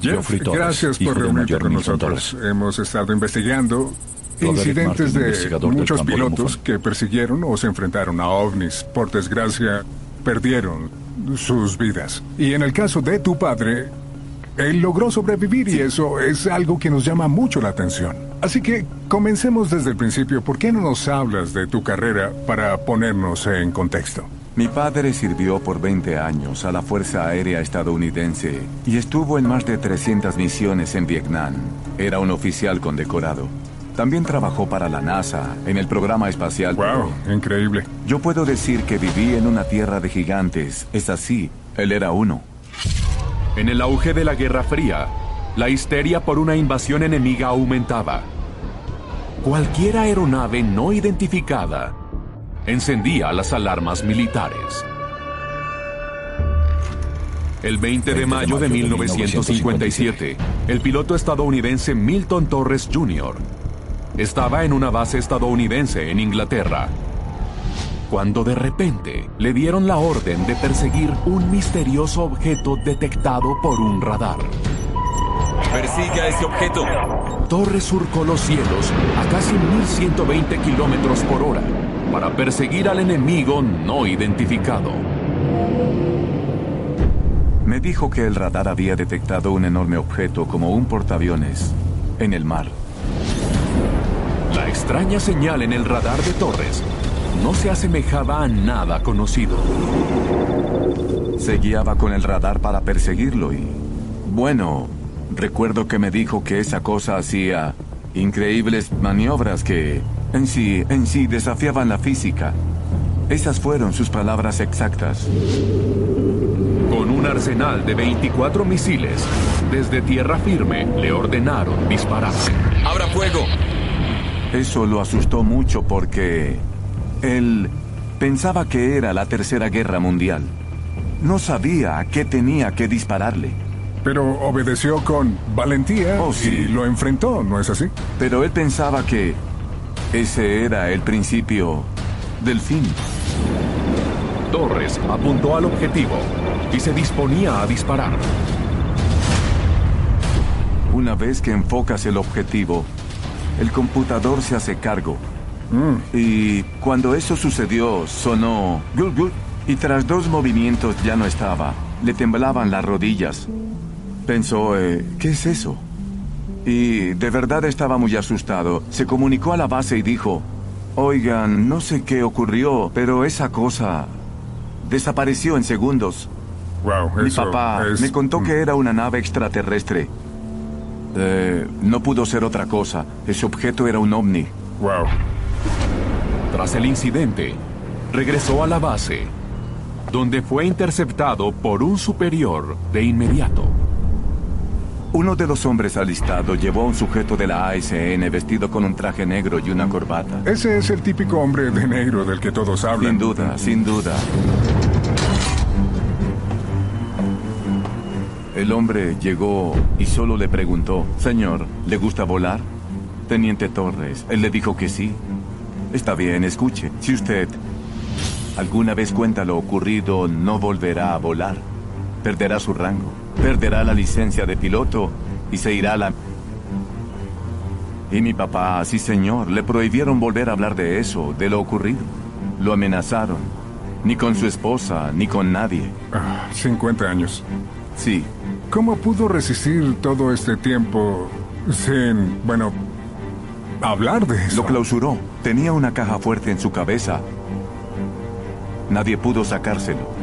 Jeff, gracias por reunirte con nosotros. Hemos estado investigando incidentes de muchos pilotos que persiguieron o se enfrentaron a ovnis. Por desgracia, perdieron sus vidas. Y en el caso de tu padre, él logró sobrevivir y eso es algo que nos llama mucho la atención. Así que comencemos desde el principio. ¿Por qué no nos hablas de tu carrera para ponernos en contexto? Mi padre sirvió por 20 años a la Fuerza Aérea estadounidense y estuvo en más de 300 misiones en Vietnam. Era un oficial condecorado. También trabajó para la NASA en el programa espacial. ¡Wow! Increíble. Yo puedo decir que viví en una tierra de gigantes. Es así, él era uno. En el auge de la Guerra Fría, la histeria por una invasión enemiga aumentaba. Cualquier aeronave no identificada encendía las alarmas militares. El 20 de mayo de 1957, el piloto estadounidense Milton Torres Jr. estaba en una base estadounidense en Inglaterra, cuando de repente le dieron la orden de perseguir un misterioso objeto detectado por un radar. ¡Persiga ese objeto! Torres surcó los cielos a casi 1120 kilómetros por hora para perseguir al enemigo no identificado. Me dijo que el radar había detectado un enorme objeto como un portaaviones en el mar. La extraña señal en el radar de Torres no se asemejaba a nada conocido. Se guiaba con el radar para perseguirlo y... bueno, recuerdo que me dijo que esa cosa hacía increíbles maniobras que en sí desafiaban la física. Esas fueron sus palabras exactas. Con un arsenal de 24 misiles, desde tierra firme le ordenaron disparar. ¡Abra fuego! Eso lo asustó mucho porque él pensaba que era la Tercera Guerra Mundial. No sabía a qué tenía que dispararle. Pero obedeció con valentía y lo enfrentó, ¿no es así? Pero él pensaba que ese era el principio del fin. Torres apuntó al objetivo y se disponía a disparar. Una vez que enfocas el objetivo, el computador se hace cargo. Y cuando eso sucedió, sonó gul gul, y tras 2 movimientos ya no estaba. Le temblaban las rodillas. Pensó, ¿qué es eso? Y de verdad estaba muy asustado. Se comunicó a la base y dijo, oigan, no sé qué ocurrió, pero esa cosa desapareció en segundos. Wow, Mi papá me contó que era una nave extraterrestre. No pudo ser otra cosa. Ese objeto era un ovni. Wow. Tras el incidente, regresó a la base, donde fue interceptado por un superior de inmediato. Uno de los hombres alistados llevó a un sujeto de la ASN vestido con un traje negro y una corbata. Ese es el típico hombre de negro del que todos hablan. Sin duda, sin duda. El hombre llegó y solo le preguntó, señor, ¿le gusta volar? Teniente Torres, él le dijo que sí. Está bien, escuche. Si usted alguna vez cuenta lo ocurrido, no volverá a volar. Perderá su rango, perderá la licencia de piloto y se irá a la... Y mi papá, sí señor, le prohibieron volver a hablar de eso, de lo ocurrido. Lo amenazaron. Ni con su esposa, ni con nadie. 50 años. Sí. ¿Cómo pudo resistir todo este tiempo sin, hablar de eso? Lo clausuró. Tenía una caja fuerte en su cabeza. Nadie pudo sacárselo.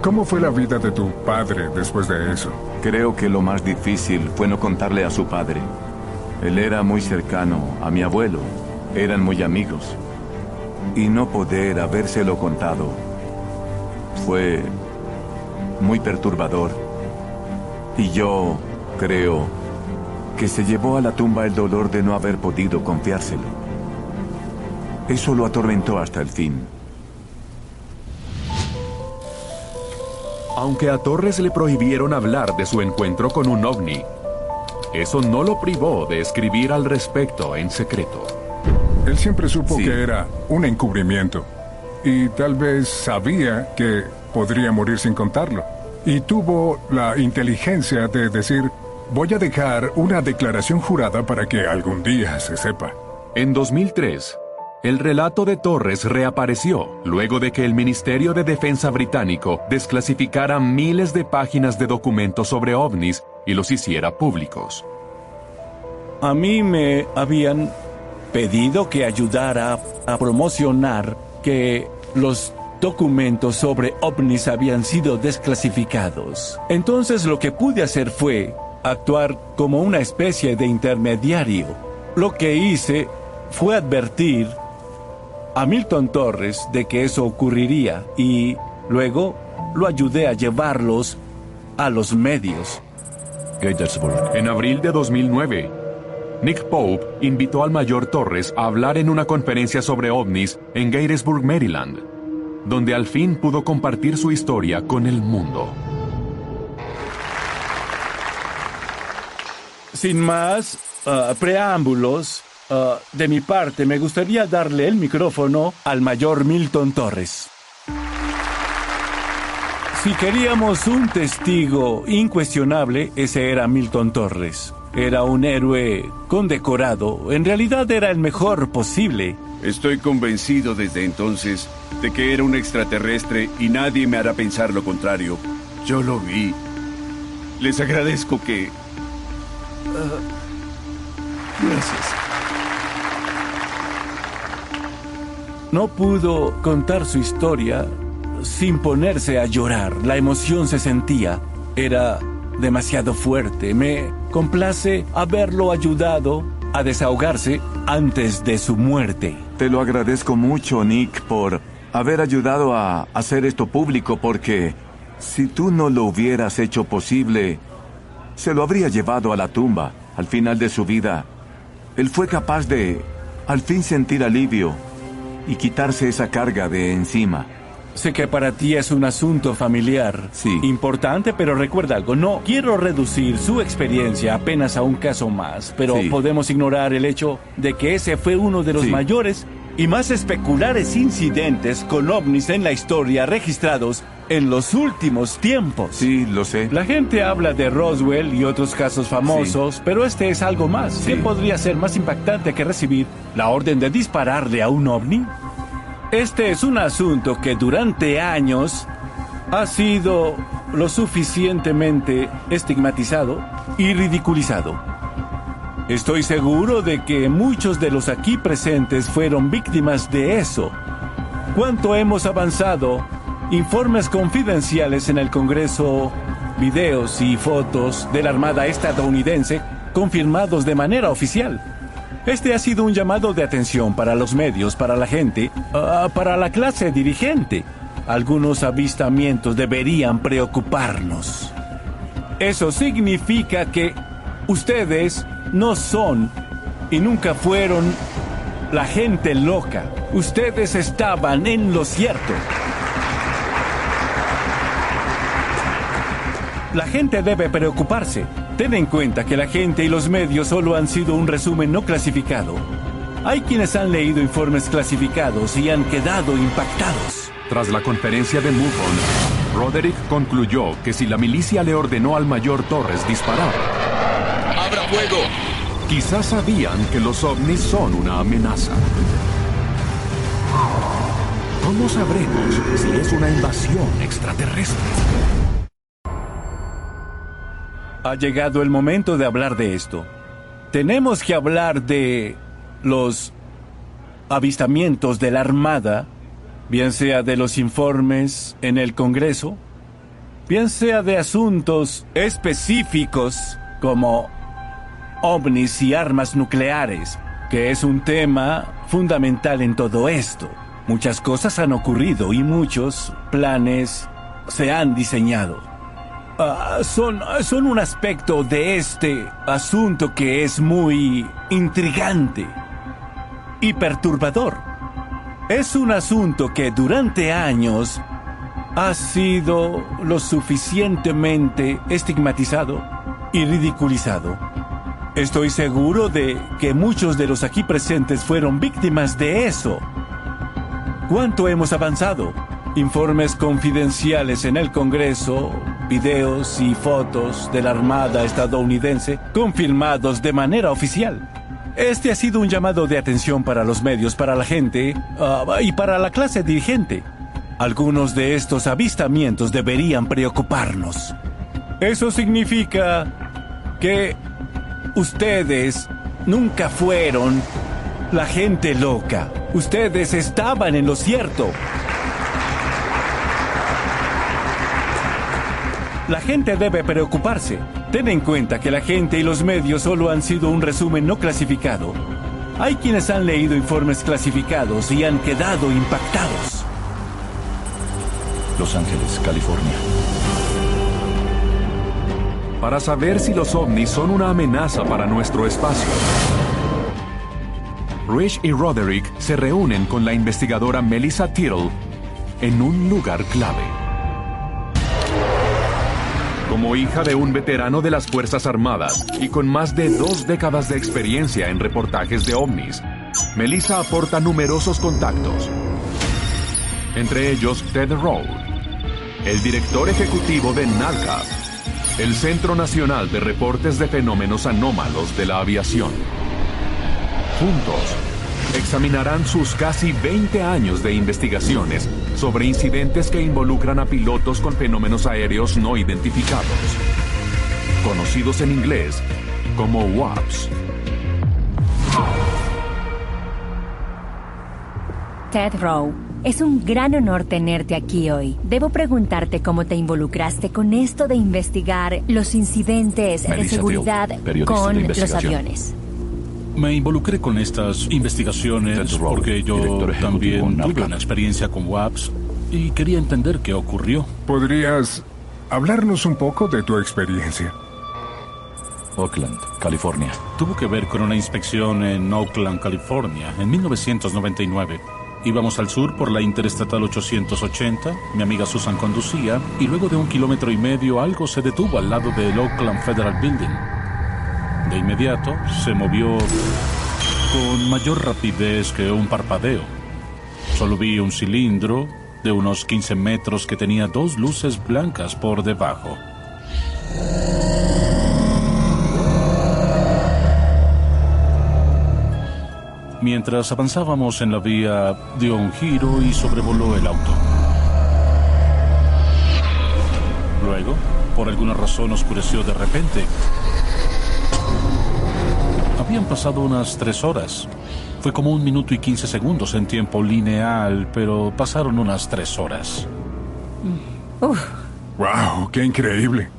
¿Cómo fue la vida de tu padre después de eso? Creo que lo más difícil fue no contarle a su padre. Él era muy cercano a mi abuelo. Eran muy amigos. y no poder habérselo contado fue muy perturbador. Y yo creo que se llevó a la tumba el dolor de no haber podido confiárselo. Eso lo atormentó hasta el fin. Aunque a Torres le prohibieron hablar de su encuentro con un ovni, eso no lo privó de escribir al respecto en secreto. Él siempre supo que era un encubrimiento y tal vez sabía que podría morir sin contarlo. Y tuvo la inteligencia de decir, voy a dejar una declaración jurada para que algún día se sepa. En 2003, el relato de Torres reapareció luego de que el Ministerio de Defensa británico desclasificara miles de páginas de documentos sobre ovnis y los hiciera públicos. A mí me habían pedido que ayudara a promocionar que los documentos sobre ovnis habían sido desclasificados. Entonces lo que pude hacer fue actuar como una especie de intermediario. Lo que hice fue advertir a Milton Torres de que eso ocurriría y luego lo ayudé a llevarlos a los medios. Gettysburg. En abril de 2009, Nick Pope invitó al mayor Torres a hablar en una conferencia sobre ovnis en Gettysburg, Maryland, donde al fin pudo compartir su historia con el mundo. Sin más preámbulos, de mi parte me gustaría darle el micrófono al mayor Milton Torres. Si queríamos un testigo incuestionable, ese era Milton Torres. Era un héroe condecorado. En realidad era el mejor posible. Estoy convencido desde entonces de que era un extraterrestre y nadie me hará pensar lo contrario. Yo lo vi. Les agradezco que... Gracias. No pudo contar su historia sin ponerse a llorar. La emoción se sentía. Era demasiado fuerte. Me complace haberlo ayudado a desahogarse antes de su muerte. Te lo agradezco mucho, Nick, por haber ayudado a hacer esto público, porque si tú no lo hubieras hecho posible, se lo habría llevado a la tumba. Al final de su vida, él fue capaz de, al fin, sentir alivio y quitarse esa carga de encima. Sé que para ti es un asunto familiar. Sí. Importante, pero recuerda algo. No quiero reducir su experiencia apenas a un caso más, pero podemos ignorar el hecho de que ese fue uno de los mayores y más especulares incidentes con ovnis en la historia registrados en los últimos tiempos. Sí, lo sé. La gente habla de Roswell y otros casos famosos, pero este es algo más. ¿Qué podría ser más impactante que recibir la orden de dispararle a un ovni? Este es un asunto que durante años ha sido lo suficientemente estigmatizado y ridiculizado. Estoy seguro de que muchos de los aquí presentes fueron víctimas de eso. ¿Cuánto hemos avanzado? Informes confidenciales en el Congreso, videos y fotos de la Armada estadounidense confirmados de manera oficial. Este ha sido un llamado de atención para los medios, para la gente, para la clase dirigente. Algunos avistamientos deberían preocuparnos. Eso significa que ustedes no son y nunca fueron la gente loca. Ustedes estaban en lo cierto. La gente debe preocuparse. Ten en cuenta que la gente y los medios solo han sido un resumen no clasificado. Hay quienes han leído informes clasificados y han quedado impactados. Tras la conferencia de MUFON, Roderick concluyó que si la milicia le ordenó al mayor Torres disparar, ¡abra fuego! Quizás sabían que los ovnis son una amenaza. ¿Cómo sabremos si es una invasión extraterrestre? Ha llegado el momento de hablar de esto. Tenemos que hablar de los avistamientos de la Armada, bien sea de los informes en el Congreso, bien sea de asuntos específicos como ovnis y armas nucleares, que es un tema fundamental en todo esto. Muchas cosas han ocurrido y muchos planes se han diseñado. Son un aspecto de este asunto que es muy intrigante y perturbador. Es un asunto que durante años ha sido lo suficientemente estigmatizado y ridiculizado. Estoy seguro de que muchos de los aquí presentes fueron víctimas de eso. ¿Cuánto hemos avanzado? Informes confidenciales en el Congreso, videos y fotos de la Armada estadounidense confirmados de manera oficial. Este ha sido un llamado de atención para los medios, para la gente y para la clase dirigente. Algunos de estos avistamientos deberían preocuparnos. Eso significa que ustedes nunca fueron la gente loca. Ustedes estaban en lo cierto. La gente debe preocuparse. Ten en cuenta que la gente y los medios solo han sido un resumen no clasificado. Hay quienes han leído informes clasificados y han quedado impactados. Los Ángeles, California. Para saber si los ovnis son una amenaza para nuestro espacio, Rich y Roderick se reúnen con la investigadora Melissa Tittle en un lugar clave. Como hija de un veterano de las Fuerzas Armadas y con más de 2 décadas de experiencia en reportajes de ovnis, Melissa aporta numerosos contactos. Entre ellos Ted Rowe, el director ejecutivo de NALCAP, el Centro Nacional de Reportes de Fenómenos Anómalos de la Aviación. Juntos, examinarán sus casi 20 años de investigaciones sobre incidentes que involucran a pilotos con fenómenos aéreos no identificados, conocidos en inglés como WAPs. Ted Rowe, es un gran honor tenerte aquí hoy. Debo preguntarte cómo te involucraste con esto de investigar los incidentes de seguridad con los aviones. Me involucré con estas investigaciones porque yo también tuve una experiencia con WAPs y quería entender qué ocurrió. ¿Podrías hablarnos un poco de tu experiencia? Oakland, California. Tuvo que ver con una inspección en Oakland, California, en 1999. Íbamos al sur por la Interestatal 880, mi amiga Susan conducía, y luego de 1,5 kilómetros algo se detuvo al lado del Oakland Federal Building. De inmediato se movió con mayor rapidez que un parpadeo. Solo vi un cilindro de unos 15 metros que tenía 2 luces blancas por debajo. Mientras avanzábamos en la vía, dio un giro y sobrevoló el auto. Luego, por alguna razón, oscureció de repente. Habían pasado unas 3 horas. Fue como 1 minuto y 15 segundos en tiempo lineal, pero pasaron unas 3 horas. ¡Wow! ¡Qué increíble!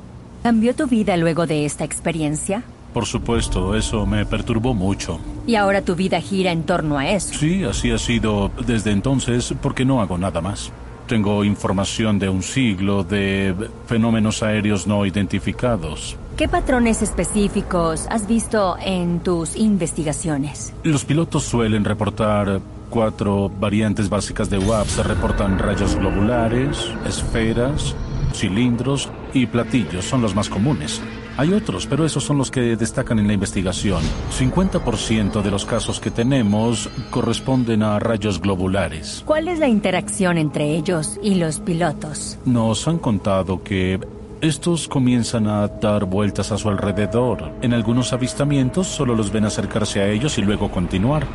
¿Cambió tu vida luego de esta experiencia? Por supuesto, eso me perturbó mucho. Y ahora tu vida gira en torno a eso. Sí, así ha sido desde entonces, porque no hago nada más. Tengo información de un siglo de fenómenos aéreos no identificados. ¿Qué patrones específicos has visto en tus investigaciones? Los pilotos suelen reportar 4 variantes básicas de WAP. Se reportan rayos globulares, esferas, cilindros y platillos. Son los más comunes. Hay otros, pero esos son los que destacan en la investigación. 50% de los casos que tenemos corresponden a rayos globulares. ¿Cuál es la interacción entre ellos y los pilotos? Nos han contado que estos comienzan a dar vueltas a su alrededor. En algunos avistamientos solo los ven acercarse a ellos y luego continuar.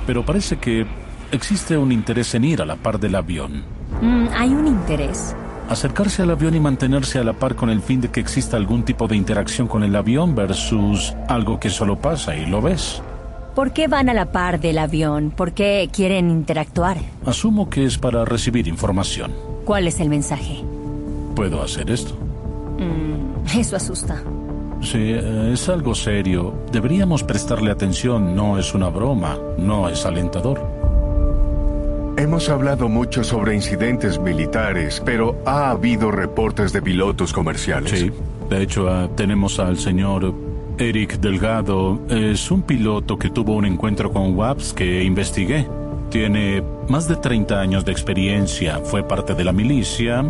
Pero parece que existe un interés en ir a la par del avión. Hay un interés. Acercarse al avión y mantenerse a la par con el fin de que exista algún tipo de interacción con el avión versus algo que solo pasa y lo ves. ¿Por qué van a la par del avión? ¿Por qué quieren interactuar? Asumo que es para recibir información. ¿Cuál es el mensaje? Puedo hacer esto. Eso asusta. Sí, es algo serio. Deberíamos prestarle atención. No es una broma. No es alentador. Hemos hablado mucho sobre incidentes militares, pero ¿ha habido reportes de pilotos comerciales? Sí, de hecho tenemos al señor Eric Delgado. Es un piloto que tuvo un encuentro con WAPS que investigué. Tiene más de 30 años de experiencia, fue parte de la milicia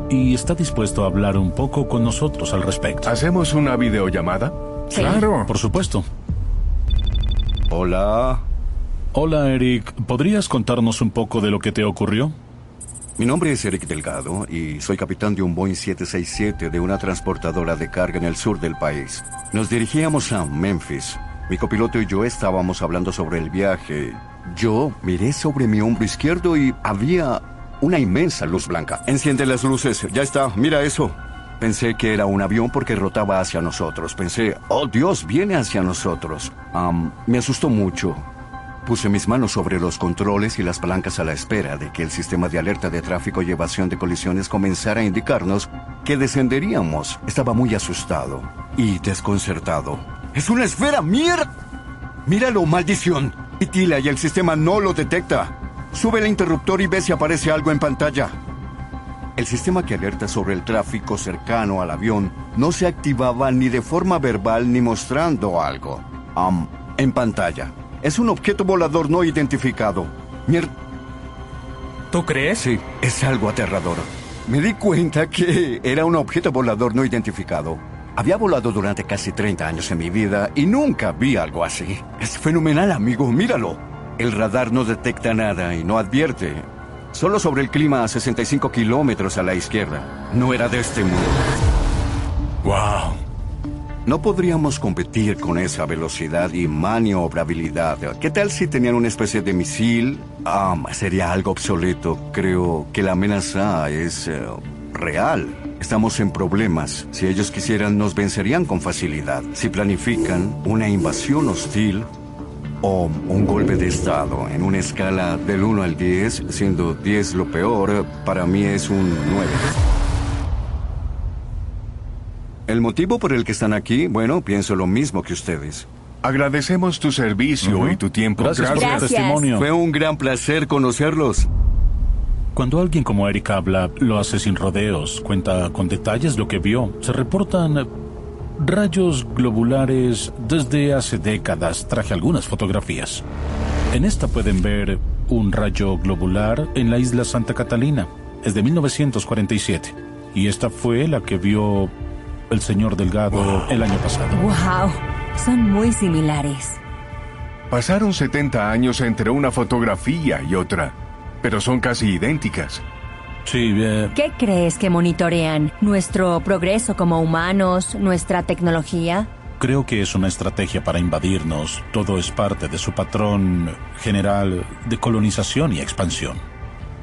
y está dispuesto a hablar un poco con nosotros al respecto. ¿Hacemos una videollamada? Sí. Claro. Por supuesto. Hola. Hola, Eric. ¿Podrías contarnos un poco de lo que te ocurrió? Mi nombre es Eric Delgado y soy capitán de un Boeing 767 de una transportadora de carga en el sur del país. Nos dirigíamos a Memphis. Mi copiloto y yo estábamos hablando sobre el viaje. Yo miré sobre mi hombro izquierdo y había una inmensa luz blanca. Enciende las luces. Ya está. Mira eso. Pensé que era un avión porque rotaba hacia nosotros. Pensé, oh Dios, viene hacia nosotros. Me asustó mucho. Puse mis manos sobre los controles y las palancas a la espera de que el sistema de alerta de tráfico y evasión de colisiones comenzara a indicarnos que descenderíamos. Estaba muy asustado y desconcertado. ¡Es una esfera! ¡Mierda! ¡Míralo, maldición! Y tila y el sistema no lo detecta. Sube el interruptor y ve si aparece algo en pantalla. El sistema que alerta sobre el tráfico cercano al avión no se activaba ni de forma verbal ni mostrando algo. En pantalla. Es un objeto volador no identificado. Mierda. ¿Tú crees? Sí, es algo aterrador. Me di cuenta que era un objeto volador no identificado. Había volado durante casi 30 años en mi vida y nunca vi algo así. Es fenomenal, amigo, míralo. El radar no detecta nada y no advierte. Solo sobre el clima a 65 kilómetros a la izquierda. No era de este mundo. ¡Wow! No podríamos competir con esa velocidad y maniobrabilidad. ¿Qué tal si tenían una especie de misil? Sería algo obsoleto. Creo que la amenaza es real. Estamos en problemas. Si ellos quisieran, nos vencerían con facilidad. Si planifican una invasión hostil o un golpe de estado en una escala del 1 al 10, siendo 10 lo peor, para mí es un 9. El motivo por el que están aquí, bueno, pienso lo mismo que ustedes. Agradecemos tu servicio y tu tiempo. Gracias por el testimonio. Fue un gran placer conocerlos. Cuando alguien como Eric habla, lo hace sin rodeos, cuenta con detalles lo que vio. Se reportan rayos globulares desde hace décadas. Traje algunas fotografías. En esta pueden ver un rayo globular en la isla Santa Catalina. Es de 1947. Y esta fue la que vio el señor Delgado el año pasado. ¡Wow! Son muy similares. Pasaron 70 años entre una fotografía y otra, pero son casi idénticas. Sí, ¿Qué crees que monitorean? ¿Nuestro progreso como humanos? ¿Nuestra tecnología? Creo que es una estrategia para invadirnos. Todo es parte de su patrón general de colonización y expansión.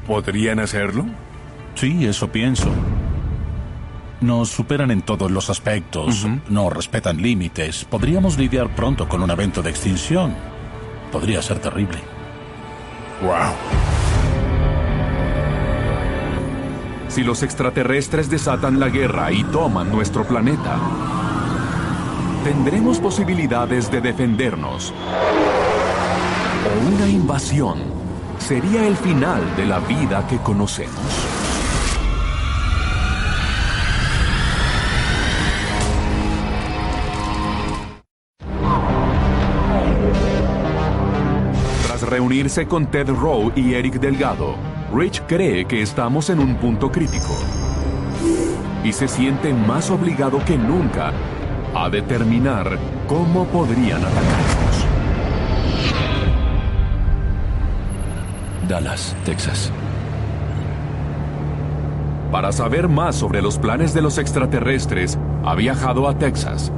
¿Podrían hacerlo? Sí, eso pienso. Nos superan en todos los aspectos, no respetan límites. Podríamos lidiar pronto con un evento de extinción. Podría ser terrible. ¡Wow! Si los extraterrestres desatan la guerra y toman nuestro planeta, tendremos posibilidades de defendernos. O una invasión sería el final de la vida que conocemos. Reunirse con Ted Rowe y Eric Delgado, Rich cree que estamos en un punto crítico y se siente más obligado que nunca a determinar cómo podrían atacarnos. Dallas, Texas. Para saber más sobre los planes de los extraterrestres, ha viajado a Texas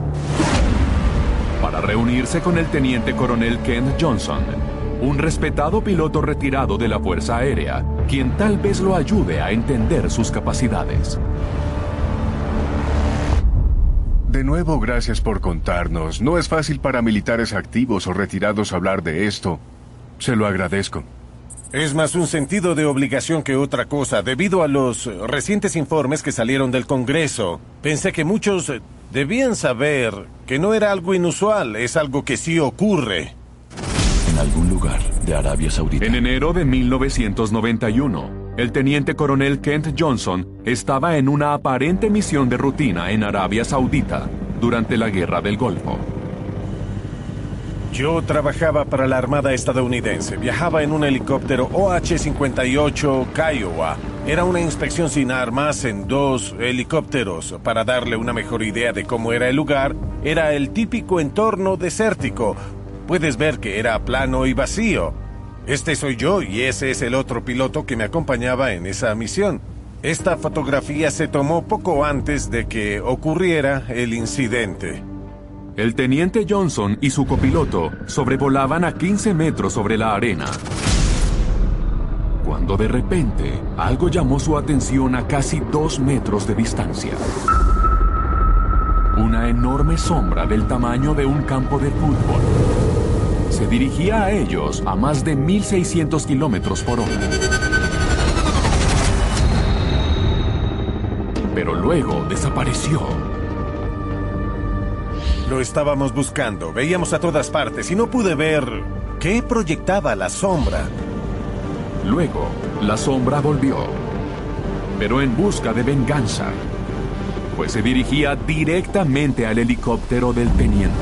para reunirse con el teniente coronel Kent Johnson, un respetado piloto retirado de la Fuerza Aérea, quien tal vez lo ayude a entender sus capacidades. De nuevo, gracias por contarnos. No es fácil para militares activos o retirados hablar de esto. Se lo agradezco. Es más un sentido de obligación que otra cosa, debido a los recientes informes que salieron del Congreso. Pensé que muchos debían saber que no era algo inusual, es algo que sí ocurre. En algún lugar de Arabia Saudita. En enero de 1991, el teniente coronel Kent Johnson estaba en una aparente misión de rutina en Arabia Saudita durante la Guerra del Golfo. Yo trabajaba para la Armada estadounidense. Viajaba en un helicóptero OH-58 Kiowa. Era una inspección sin armas en 2 helicópteros. Para darle una mejor idea de cómo era el lugar, era el típico entorno desértico. Puedes ver que era plano y vacío. Este soy yo y ese es el otro piloto que me acompañaba en esa misión. Esta fotografía se tomó poco antes de que ocurriera el incidente. El teniente Johnson y su copiloto sobrevolaban a 15 metros sobre la arena, cuando de repente algo llamó su atención a casi 2 metros de distancia. Una enorme sombra del tamaño de un campo de fútbol se dirigía a ellos a más de 1.600 kilómetros por hora. Pero luego desapareció. Lo estábamos buscando, veíamos a todas partes y no pude ver qué proyectaba la sombra. Luego, la sombra volvió, pero en busca de venganza, pues se dirigía directamente al helicóptero del teniente.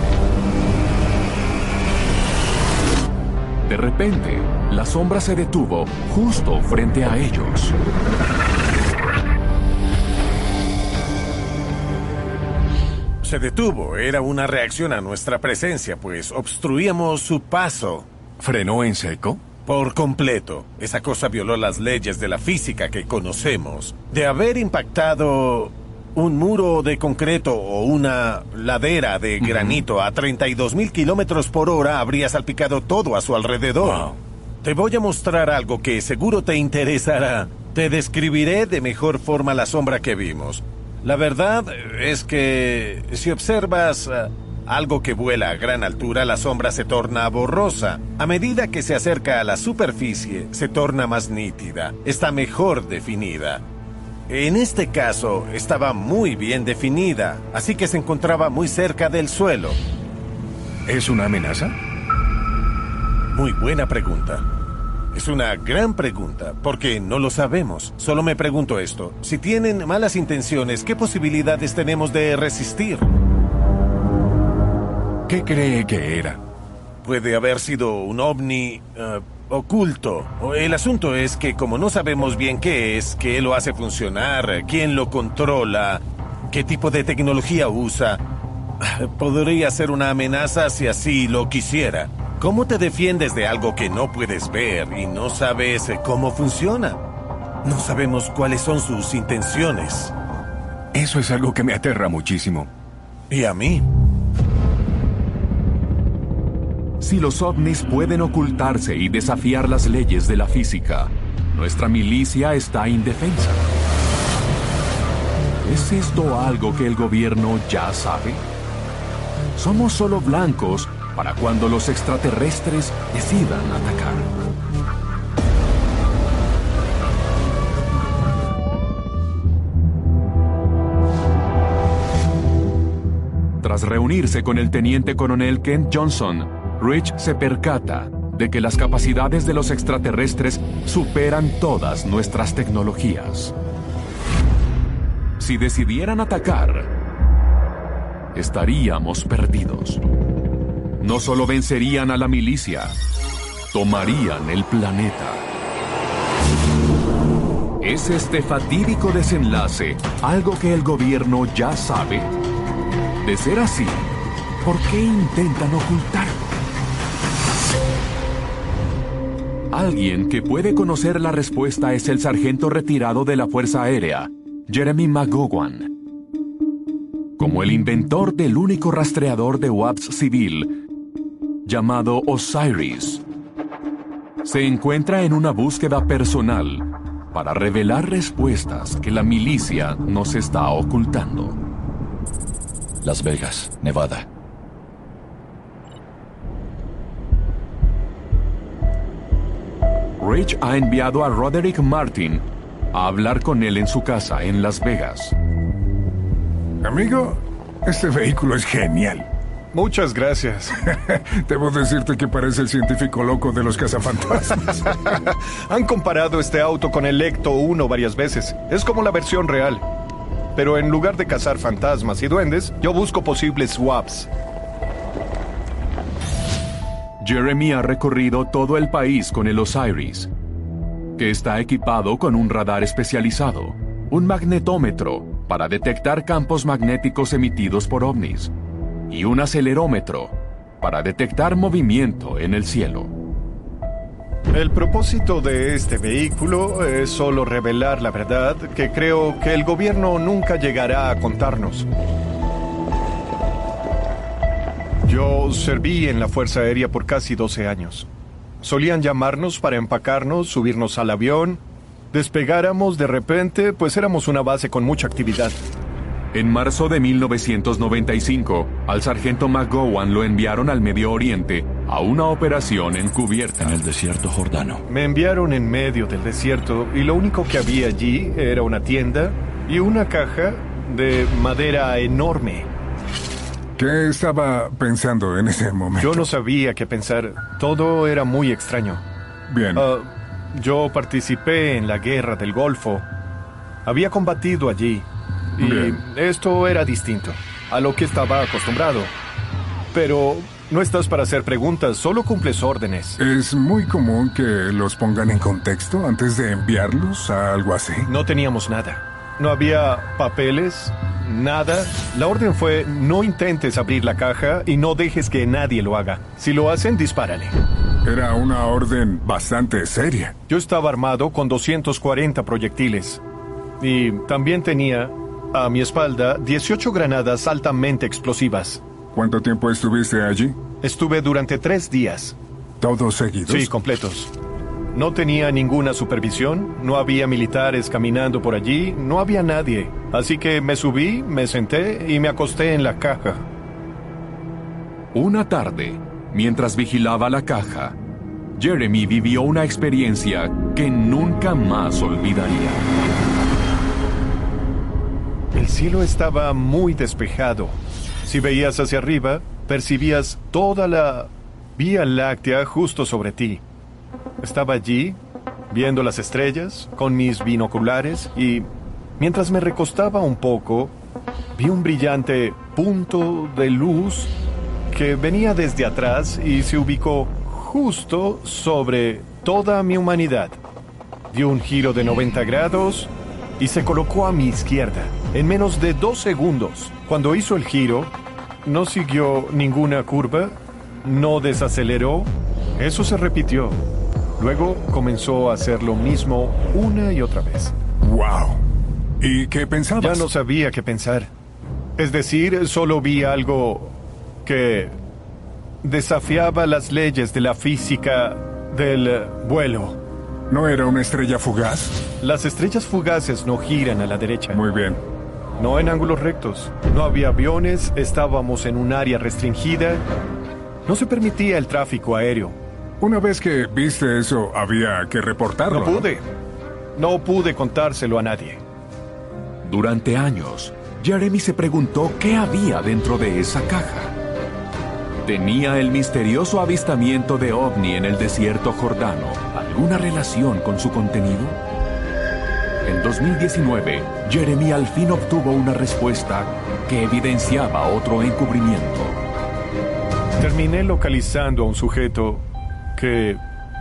De repente, la sombra se detuvo justo frente a ellos. Se detuvo. Era una reacción a nuestra presencia, pues obstruíamos su paso. ¿Frenó en seco? Por completo. Esa cosa violó las leyes de la física que conocemos. De haber impactado un muro de concreto o una ladera de granito a 32,000 kilómetros por hora, habría salpicado todo a su alrededor. Wow. Te voy a mostrar algo que seguro te interesará. Te describiré de mejor forma la sombra que vimos. La verdad es que si observas algo que vuela a gran altura, la sombra se torna borrosa. A medida que se acerca a la superficie, se torna más nítida, está mejor definida. En este caso, estaba muy bien definida, así que se encontraba muy cerca del suelo. ¿Es una amenaza? Muy buena pregunta. Es una gran pregunta, porque no lo sabemos. Solo me pregunto esto. Si tienen malas intenciones, ¿qué posibilidades tenemos de resistir? ¿Qué cree que era? Puede haber sido un ovni oculto. El asunto es que como no sabemos bien qué es, qué lo hace funcionar, quién lo controla, qué tipo de tecnología usa, podría ser una amenaza si así lo quisiera. ¿Cómo te defiendes de algo que no puedes ver y no sabes cómo funciona? No sabemos cuáles son sus intenciones. Eso es algo que me aterra muchísimo. ¿Y a mí? Si los ovnis pueden ocultarse y desafiar las leyes de la física, nuestra milicia está indefensa. ¿Es esto algo que el gobierno ya sabe? Somos solo blancos para cuando los extraterrestres decidan atacar. Tras reunirse con el teniente coronel Kent Johnson, Rich se percata de que las capacidades de los extraterrestres superan todas nuestras tecnologías. Si decidieran atacar, estaríamos perdidos. No solo vencerían a la milicia, tomarían el planeta. ¿Es este fatídico desenlace algo que el gobierno ya sabe? De ser así, ¿por qué intentan ocultarlo? Alguien que puede conocer la respuesta es el sargento retirado de la Fuerza Aérea, Jeremy McGowan. Como el inventor del único rastreador de WAPs civil, llamado Osiris, se encuentra en una búsqueda personal para revelar respuestas que la milicia nos está ocultando. Las Vegas, Nevada. Rich ha enviado a Roderick Martin a hablar con él en su casa en Las Vegas. Amigo, este vehículo es genial. Muchas gracias. Debo decirte que parece el científico loco de los cazafantasmas. Han comparado este auto con el Ecto 1 varias veces. Es como la versión real. Pero en lugar de cazar fantasmas y duendes, yo busco posibles swaps. Jeremy ha recorrido todo el país con el Osiris, que está equipado con un radar especializado, un magnetómetro para detectar campos magnéticos emitidos por ovnis y un acelerómetro para detectar movimiento en el cielo. El propósito de este vehículo es solo revelar la verdad que creo que el gobierno nunca llegará a contarnos. Yo serví en la Fuerza Aérea por casi 12 años. Solían llamarnos para empacarnos, subirnos al avión, despegáramos de repente, pues éramos una base con mucha actividad. En marzo de 1995, al sargento McGowan lo enviaron al Medio Oriente a una operación encubierta. En el desierto jordano. Me enviaron en medio del desierto y lo único que había allí era una tienda y una caja de madera enorme. ¿Qué estaba pensando en ese momento? Yo no sabía qué pensar. Todo era muy extraño. Bien. Yo participé en la guerra del Golfo. Había combatido allí. Y Bien. Esto era distinto a lo que estaba acostumbrado. Pero no estás para hacer preguntas, solo cumples órdenes. ¿Es muy común que los pongan en contexto antes de enviarlos a algo así? No teníamos nada. No había papeles, nada. La orden fue: no intentes abrir la caja y no dejes que nadie lo haga. Si lo hacen, dispárale. Era una orden bastante seria. Yo estaba armado con 240 proyectiles. Y también tenía a mi espalda 18 granadas altamente explosivas. ¿Cuánto tiempo estuviste allí? Estuve durante 3 días. ¿Todos seguidos? Sí, completos. No tenía ninguna supervisión, no había militares caminando por allí, no había nadie. Así que me subí, me senté y me acosté en la caja. Una tarde, mientras vigilaba la caja, Jeremy vivió una experiencia que nunca más olvidaría. El cielo estaba muy despejado. Si veías hacia arriba, percibías toda la Vía Láctea justo sobre ti. Estaba allí, viendo las estrellas, con mis binoculares, y mientras me recostaba un poco, vi un brillante punto de luz que venía desde atrás y se ubicó justo sobre toda mi humanidad. Dio un giro de 90 grados y se colocó a mi izquierda en menos de 2 segundos. Cuando hizo el giro, no siguió ninguna curva, no desaceleró. Eso se repitió. Luego comenzó a hacer lo mismo una y otra vez. ¡Wow! ¿Y qué pensabas? Ya no sabía qué pensar. Es decir, solo vi algo que desafiaba las leyes de la física del vuelo. ¿No era una estrella fugaz? Las estrellas fugaces no giran a la derecha. Muy bien. No en ángulos rectos. No había aviones, estábamos en un área restringida. No se permitía el tráfico aéreo. Una vez que viste eso, había que reportarlo. No pude contárselo a nadie. Durante años, Jeremy se preguntó qué había dentro de esa caja. ¿Tenía el misterioso avistamiento de ovni en el desierto jordano alguna relación con su contenido? En 2019, Jeremy al fin obtuvo una respuesta que evidenciaba otro encubrimiento. Terminé localizando a un sujeto que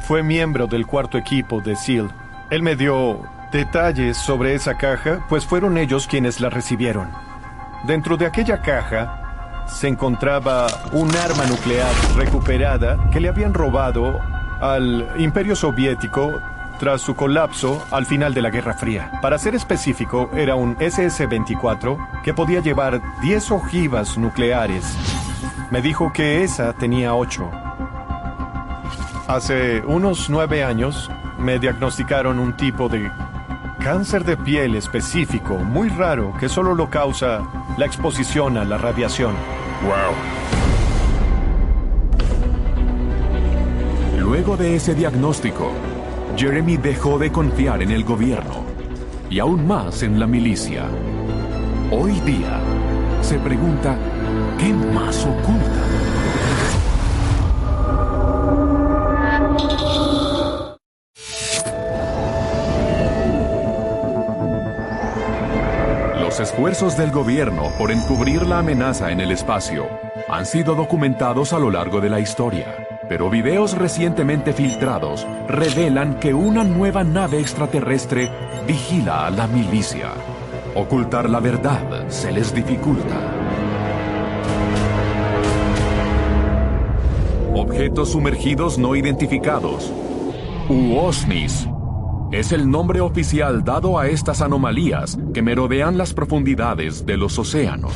fue miembro del 4º equipo de SEAL. Él me dio detalles sobre esa caja, pues fueron ellos quienes la recibieron. Dentro de aquella caja se encontraba un arma nuclear recuperada que le habían robado al Imperio Soviético tras su colapso al final de la Guerra Fría. Para ser específico, era un SS-24 que podía llevar 10 ojivas nucleares. Me dijo que esa tenía 8. Hace unos 9 años me diagnosticaron un tipo de cáncer de piel específico, muy raro, que solo lo causa la exposición a la radiación. ¡Wow! Luego de ese diagnóstico, Jeremy dejó de confiar en el gobierno y aún más en la milicia. Hoy día, se pregunta, ¿qué más oculta? esfuerzos del gobierno por encubrir la amenaza en el espacio han sido documentados a lo largo de la historia, pero videos recientemente filtrados revelan que una nueva nave extraterrestre vigila a la milicia. Ocultar la verdad se les dificulta. Objetos sumergidos no identificados, u OSNIs, es el nombre oficial dado a estas anomalías que merodean las profundidades de los océanos.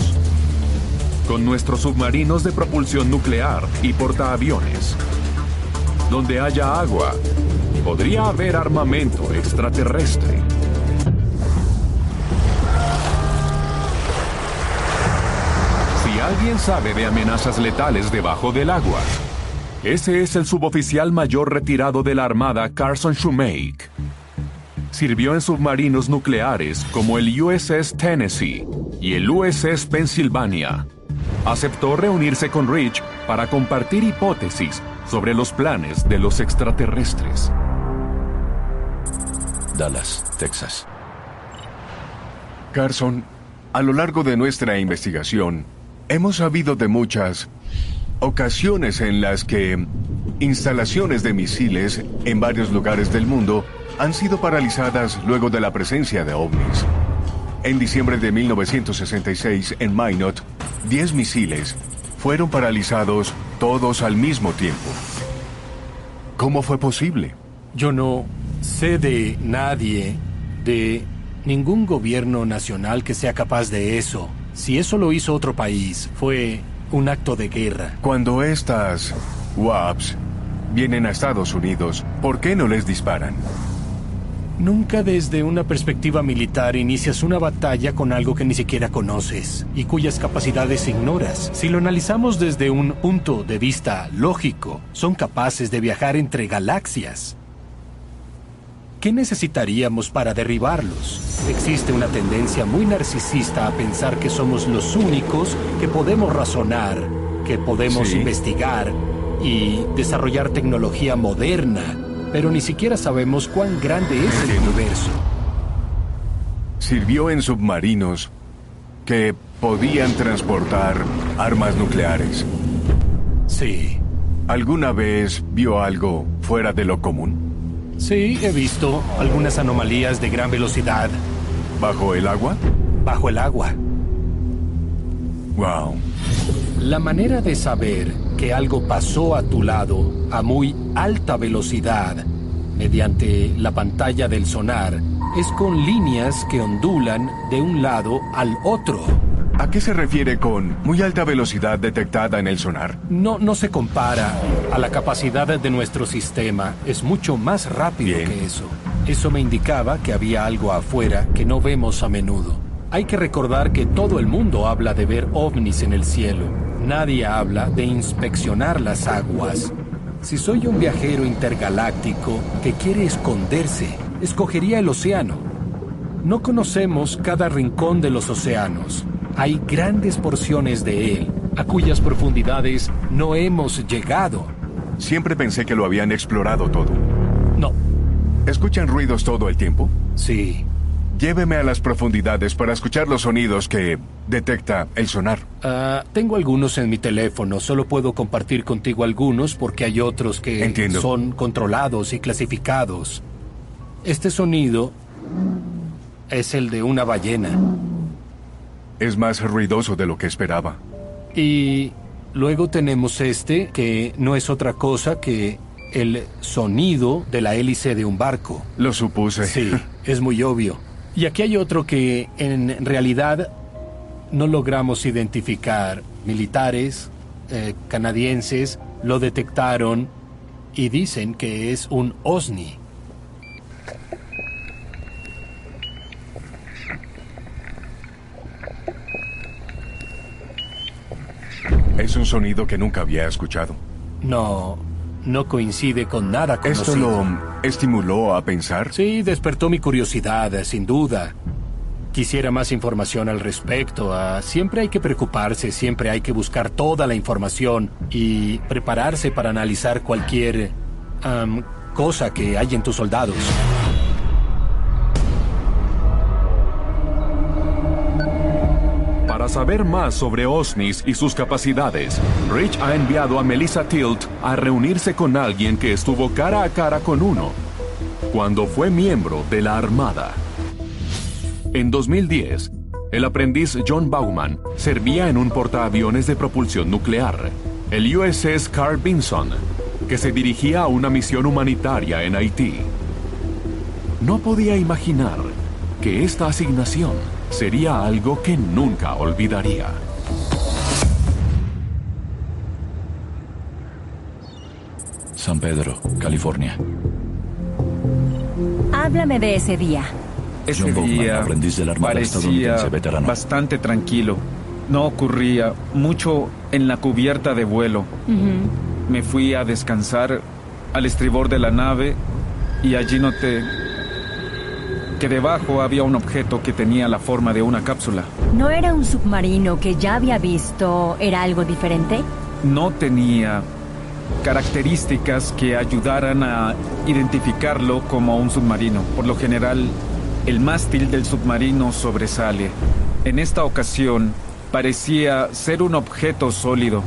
Con nuestros submarinos de propulsión nuclear y portaaviones, donde haya agua, podría haber armamento extraterrestre. Si alguien sabe de amenazas letales debajo del agua, ese es el suboficial mayor retirado de la Armada Carson Shoemake. Sirvió en submarinos nucleares como el USS Tennessee y el USS Pennsylvania. Aceptó reunirse con Rich para compartir hipótesis sobre los planes de los extraterrestres. Dallas, Texas. Carson, a lo largo de nuestra investigación, hemos sabido de muchas ocasiones en las que instalaciones de misiles en varios lugares del mundo han sido paralizadas luego de la presencia de ovnis. En diciembre de 1966, en Minot, 10 misiles fueron paralizados todos al mismo tiempo. ¿Cómo fue posible? Yo no sé de nadie, de ningún gobierno nacional que sea capaz de eso. Si eso lo hizo otro país, fue un acto de guerra. Cuando estas WAPs vienen a Estados Unidos, ¿por qué no les disparan? Nunca desde una perspectiva militar inicias una batalla con algo que ni siquiera conoces y cuyas capacidades ignoras. Si lo analizamos desde un punto de vista lógico, son capaces de viajar entre galaxias. ¿Qué necesitaríamos para derribarlos? Existe una tendencia muy narcisista a pensar que somos los únicos que podemos razonar, que podemos investigar y desarrollar tecnología moderna, pero ni siquiera sabemos cuán grande es el universo. Sirvió en submarinos que podían transportar armas nucleares. Sí. ¿Alguna vez vio algo fuera de lo común? Sí, he visto algunas anomalías de gran velocidad. ¿Bajo el agua? Bajo el agua. Wow. La manera de saber que algo pasó a tu lado a muy alta velocidad mediante la pantalla del sonar es con líneas que ondulan de un lado al otro. ¿A qué se refiere con muy alta velocidad detectada en el sonar? No se compara a la capacidad de nuestro sistema. Es mucho más rápido que eso. Eso me indicaba que había algo afuera que no vemos a menudo. Hay que recordar que todo el mundo habla de ver ovnis en el cielo. Nadie habla de inspeccionar las aguas. Si soy un viajero intergaláctico que quiere esconderse, escogería el océano. No conocemos cada rincón de los océanos. Hay grandes porciones de él, a cuyas profundidades no hemos llegado. Siempre pensé que lo habían explorado todo. No. ¿Escuchan ruidos todo el tiempo? Sí. Lléveme a las profundidades para escuchar los sonidos que detecta el sonar. Tengo algunos en mi teléfono. Solo puedo compartir contigo algunos porque hay otros que son controlados y clasificados. Este sonido es el de una ballena. Es más ruidoso de lo que esperaba. Y luego tenemos este, que no es otra cosa que el sonido de la hélice de un barco. Lo supuse. Sí, es muy obvio. Y aquí hay otro que en realidad no logramos identificar. Militares canadienses lo detectaron y dicen que es un OSNI. Es un sonido que nunca había escuchado. No coincide con nada conocido. ¿Esto lo estimuló a pensar? Sí, despertó mi curiosidad, sin duda. Quisiera más información al respecto. Siempre hay que preocuparse, siempre hay que buscar toda la información y prepararse para analizar cualquier cosa que hay en tus soldados. saber más sobre OSNIs y sus capacidades, Rich ha enviado a Melissa Tilt a reunirse con alguien que estuvo cara a cara con uno cuando fue miembro de la Armada. En 2010, el aprendiz John Bauman servía en un portaaviones de propulsión nuclear, el USS Carl Vinson, que se dirigía a una misión humanitaria en Haití. No podía imaginar que esta asignación sería algo que nunca olvidaría. San Pedro, California. Háblame de ese día. Ese día parecía bastante tranquilo. No ocurría mucho en la cubierta de vuelo. Me fui a descansar al estribor de la nave y allí noté que debajo había un objeto que tenía la forma de una cápsula. ¿No era un submarino que ya había visto? ¿Era algo diferente? No tenía características que ayudaran a identificarlo como un submarino. Por lo general, el mástil del submarino sobresale. En esta ocasión, parecía ser un objeto sólido.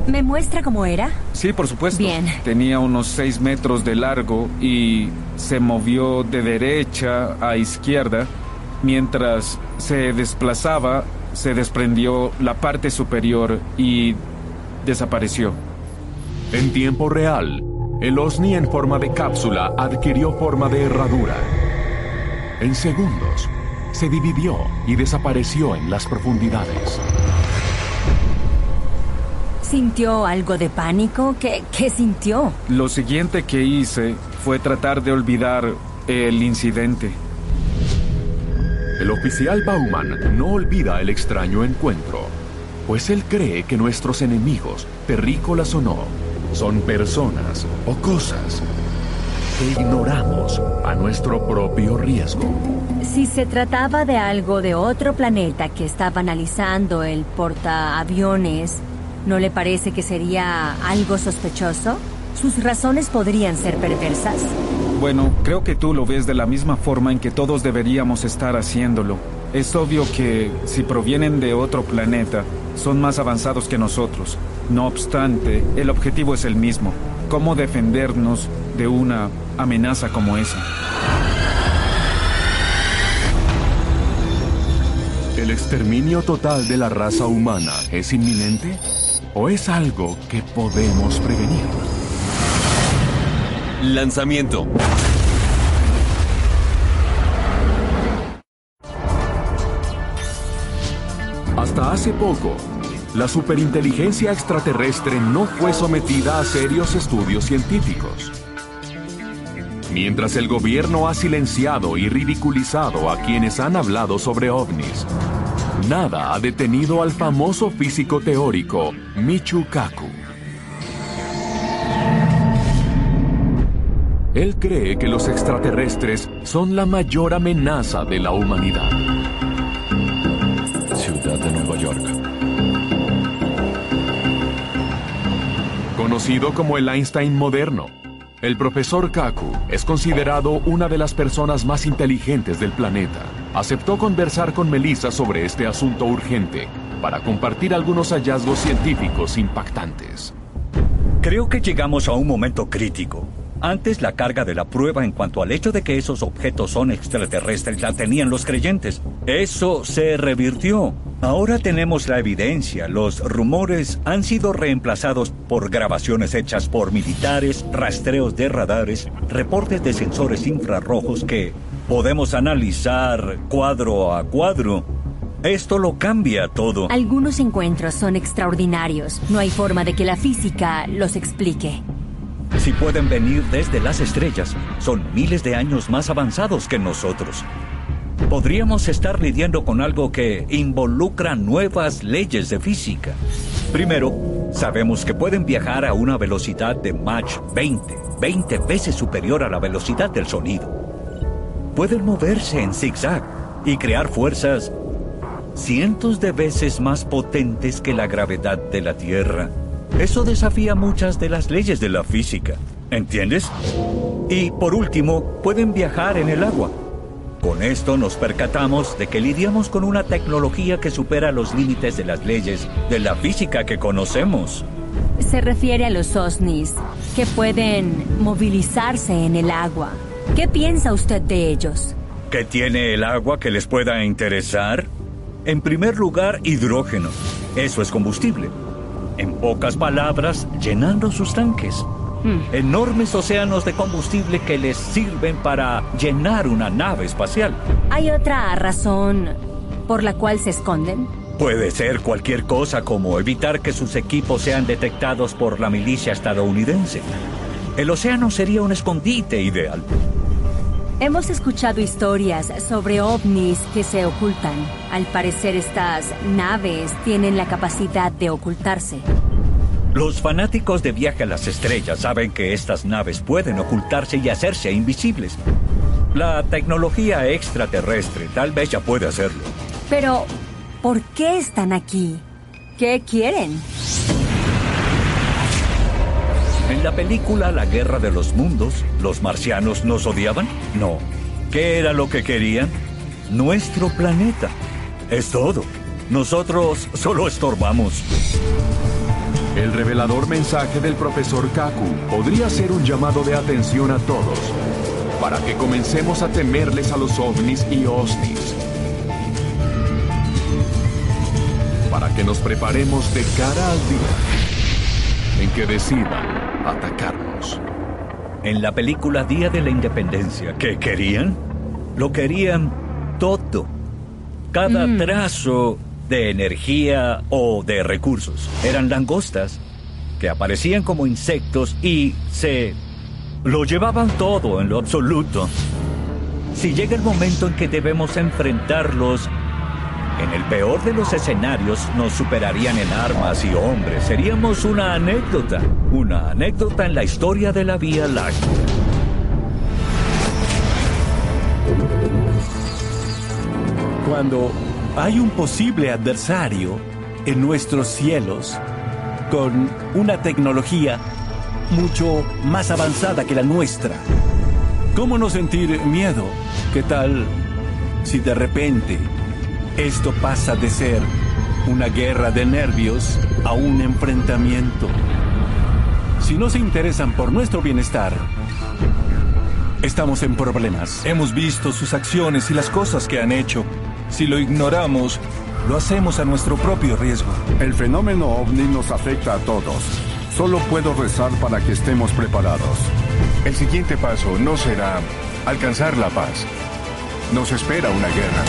¿Me muestra cómo era? Sí, por supuesto. Bien. Tenía unos 6 metros de largo y se movió de derecha a izquierda. Mientras se desplazaba, se desprendió la parte superior y desapareció. En tiempo real, el OSNI en forma de cápsula adquirió forma de herradura. En segundos, se dividió y desapareció en las profundidades. ¿Sintió algo de pánico? ¿Qué sintió? Lo siguiente que hice fue tratar de olvidar el incidente. El oficial Bauman no olvida el extraño encuentro, pues él cree que nuestros enemigos, terrícolas o no, son personas o cosas que ignoramos a nuestro propio riesgo. Si se trataba de algo de otro planeta que estaba analizando el portaaviones, ¿no le parece que sería algo sospechoso? ¿Sus razones podrían ser perversas? Bueno, creo que tú lo ves de la misma forma en que todos deberíamos estar haciéndolo. Es obvio que, si provienen de otro planeta, son más avanzados que nosotros. No obstante, el objetivo es el mismo: cómo defendernos de una amenaza como esa. ¿El exterminio total de la raza humana es inminente? ¿O es algo que podemos prevenir? Lanzamiento. Hasta hace poco, la superinteligencia extraterrestre no fue sometida a serios estudios científicos. Mientras el gobierno ha silenciado y ridiculizado a quienes han hablado sobre ovnis, nada ha detenido al famoso físico teórico Michio Kaku. Él cree que los extraterrestres son la mayor amenaza de la humanidad. Ciudad de Nueva York. Conocido como el Einstein moderno, el profesor Kaku es considerado una de las personas más inteligentes del planeta. Aceptó conversar con Melissa sobre este asunto urgente para compartir algunos hallazgos científicos impactantes. Creo que llegamos a un momento crítico. Antes, la carga de la prueba en cuanto al hecho de que esos objetos son extraterrestres la tenían los creyentes. Eso se revirtió. Ahora tenemos la evidencia. Los rumores han sido reemplazados por grabaciones hechas por militares, rastreos de radares, reportes de sensores infrarrojos que podemos analizar cuadro a cuadro. Esto lo cambia todo. Algunos encuentros son extraordinarios. No hay forma de que la física los explique. Si pueden venir desde las estrellas, son miles de años más avanzados que nosotros. Podríamos estar lidiando con algo que involucra nuevas leyes de física. Primero, sabemos que pueden viajar a una velocidad de Mach 20 veces superior a la velocidad del sonido. Pueden moverse en zigzag y crear fuerzas cientos de veces más potentes que la gravedad de la Tierra. Eso desafía muchas de las leyes de la física, ¿entiendes? Y por último, pueden viajar en el agua. Con esto nos percatamos de que lidiamos con una tecnología que supera los límites de las leyes de la física que conocemos. Se refiere a los OVNIs, que pueden movilizarse en el agua. ¿Qué piensa usted de ellos? ¿Qué tiene el agua que les pueda interesar? En primer lugar, hidrógeno. Eso es combustible. En pocas palabras, llenando sus tanques. Enormes océanos de combustible que les sirven para llenar una nave espacial. ¿Hay otra razón por la cual se esconden? Puede ser cualquier cosa, como evitar que sus equipos sean detectados por la milicia estadounidense. El océano sería un escondite ideal. Hemos escuchado historias sobre ovnis que se ocultan. Al parecer, estas naves tienen la capacidad de ocultarse. Los fanáticos de Viaje a las Estrellas saben que estas naves pueden ocultarse y hacerse invisibles. La tecnología extraterrestre tal vez ya puede hacerlo. Pero, ¿por qué están aquí? ¿Qué quieren? En la película La Guerra de los Mundos, ¿los marcianos nos odiaban? No. ¿Qué era lo que querían? Nuestro planeta. Es todo. Nosotros solo estorbamos. El revelador mensaje del profesor Kaku podría ser un llamado de atención a todos, para que comencemos a temerles a los ovnis y OSNIs. Para que nos preparemos de cara al día en que decidan atacarnos. En la película Día de la Independencia, ¿qué querían? Lo querían todo. Cada trazo de energía o de recursos. Eran langostas que aparecían como insectos y se lo llevaban todo en lo absoluto. Si llega el momento en que debemos enfrentarlos, en el peor de los escenarios nos superarían en armas y hombres. Seríamos una anécdota en la historia de la Vía Láctea. Cuando hay un posible adversario en nuestros cielos con una tecnología mucho más avanzada que la nuestra, ¿cómo no sentir miedo? ¿Qué tal si de repente esto pasa de ser una guerra de nervios a un enfrentamiento? Si no se interesan por nuestro bienestar, estamos en problemas. Hemos visto sus acciones y las cosas que han hecho. Si lo ignoramos, lo hacemos a nuestro propio riesgo. El fenómeno ovni nos afecta a todos. Solo puedo rezar para que estemos preparados. El siguiente paso no será alcanzar la paz. Nos espera una guerra.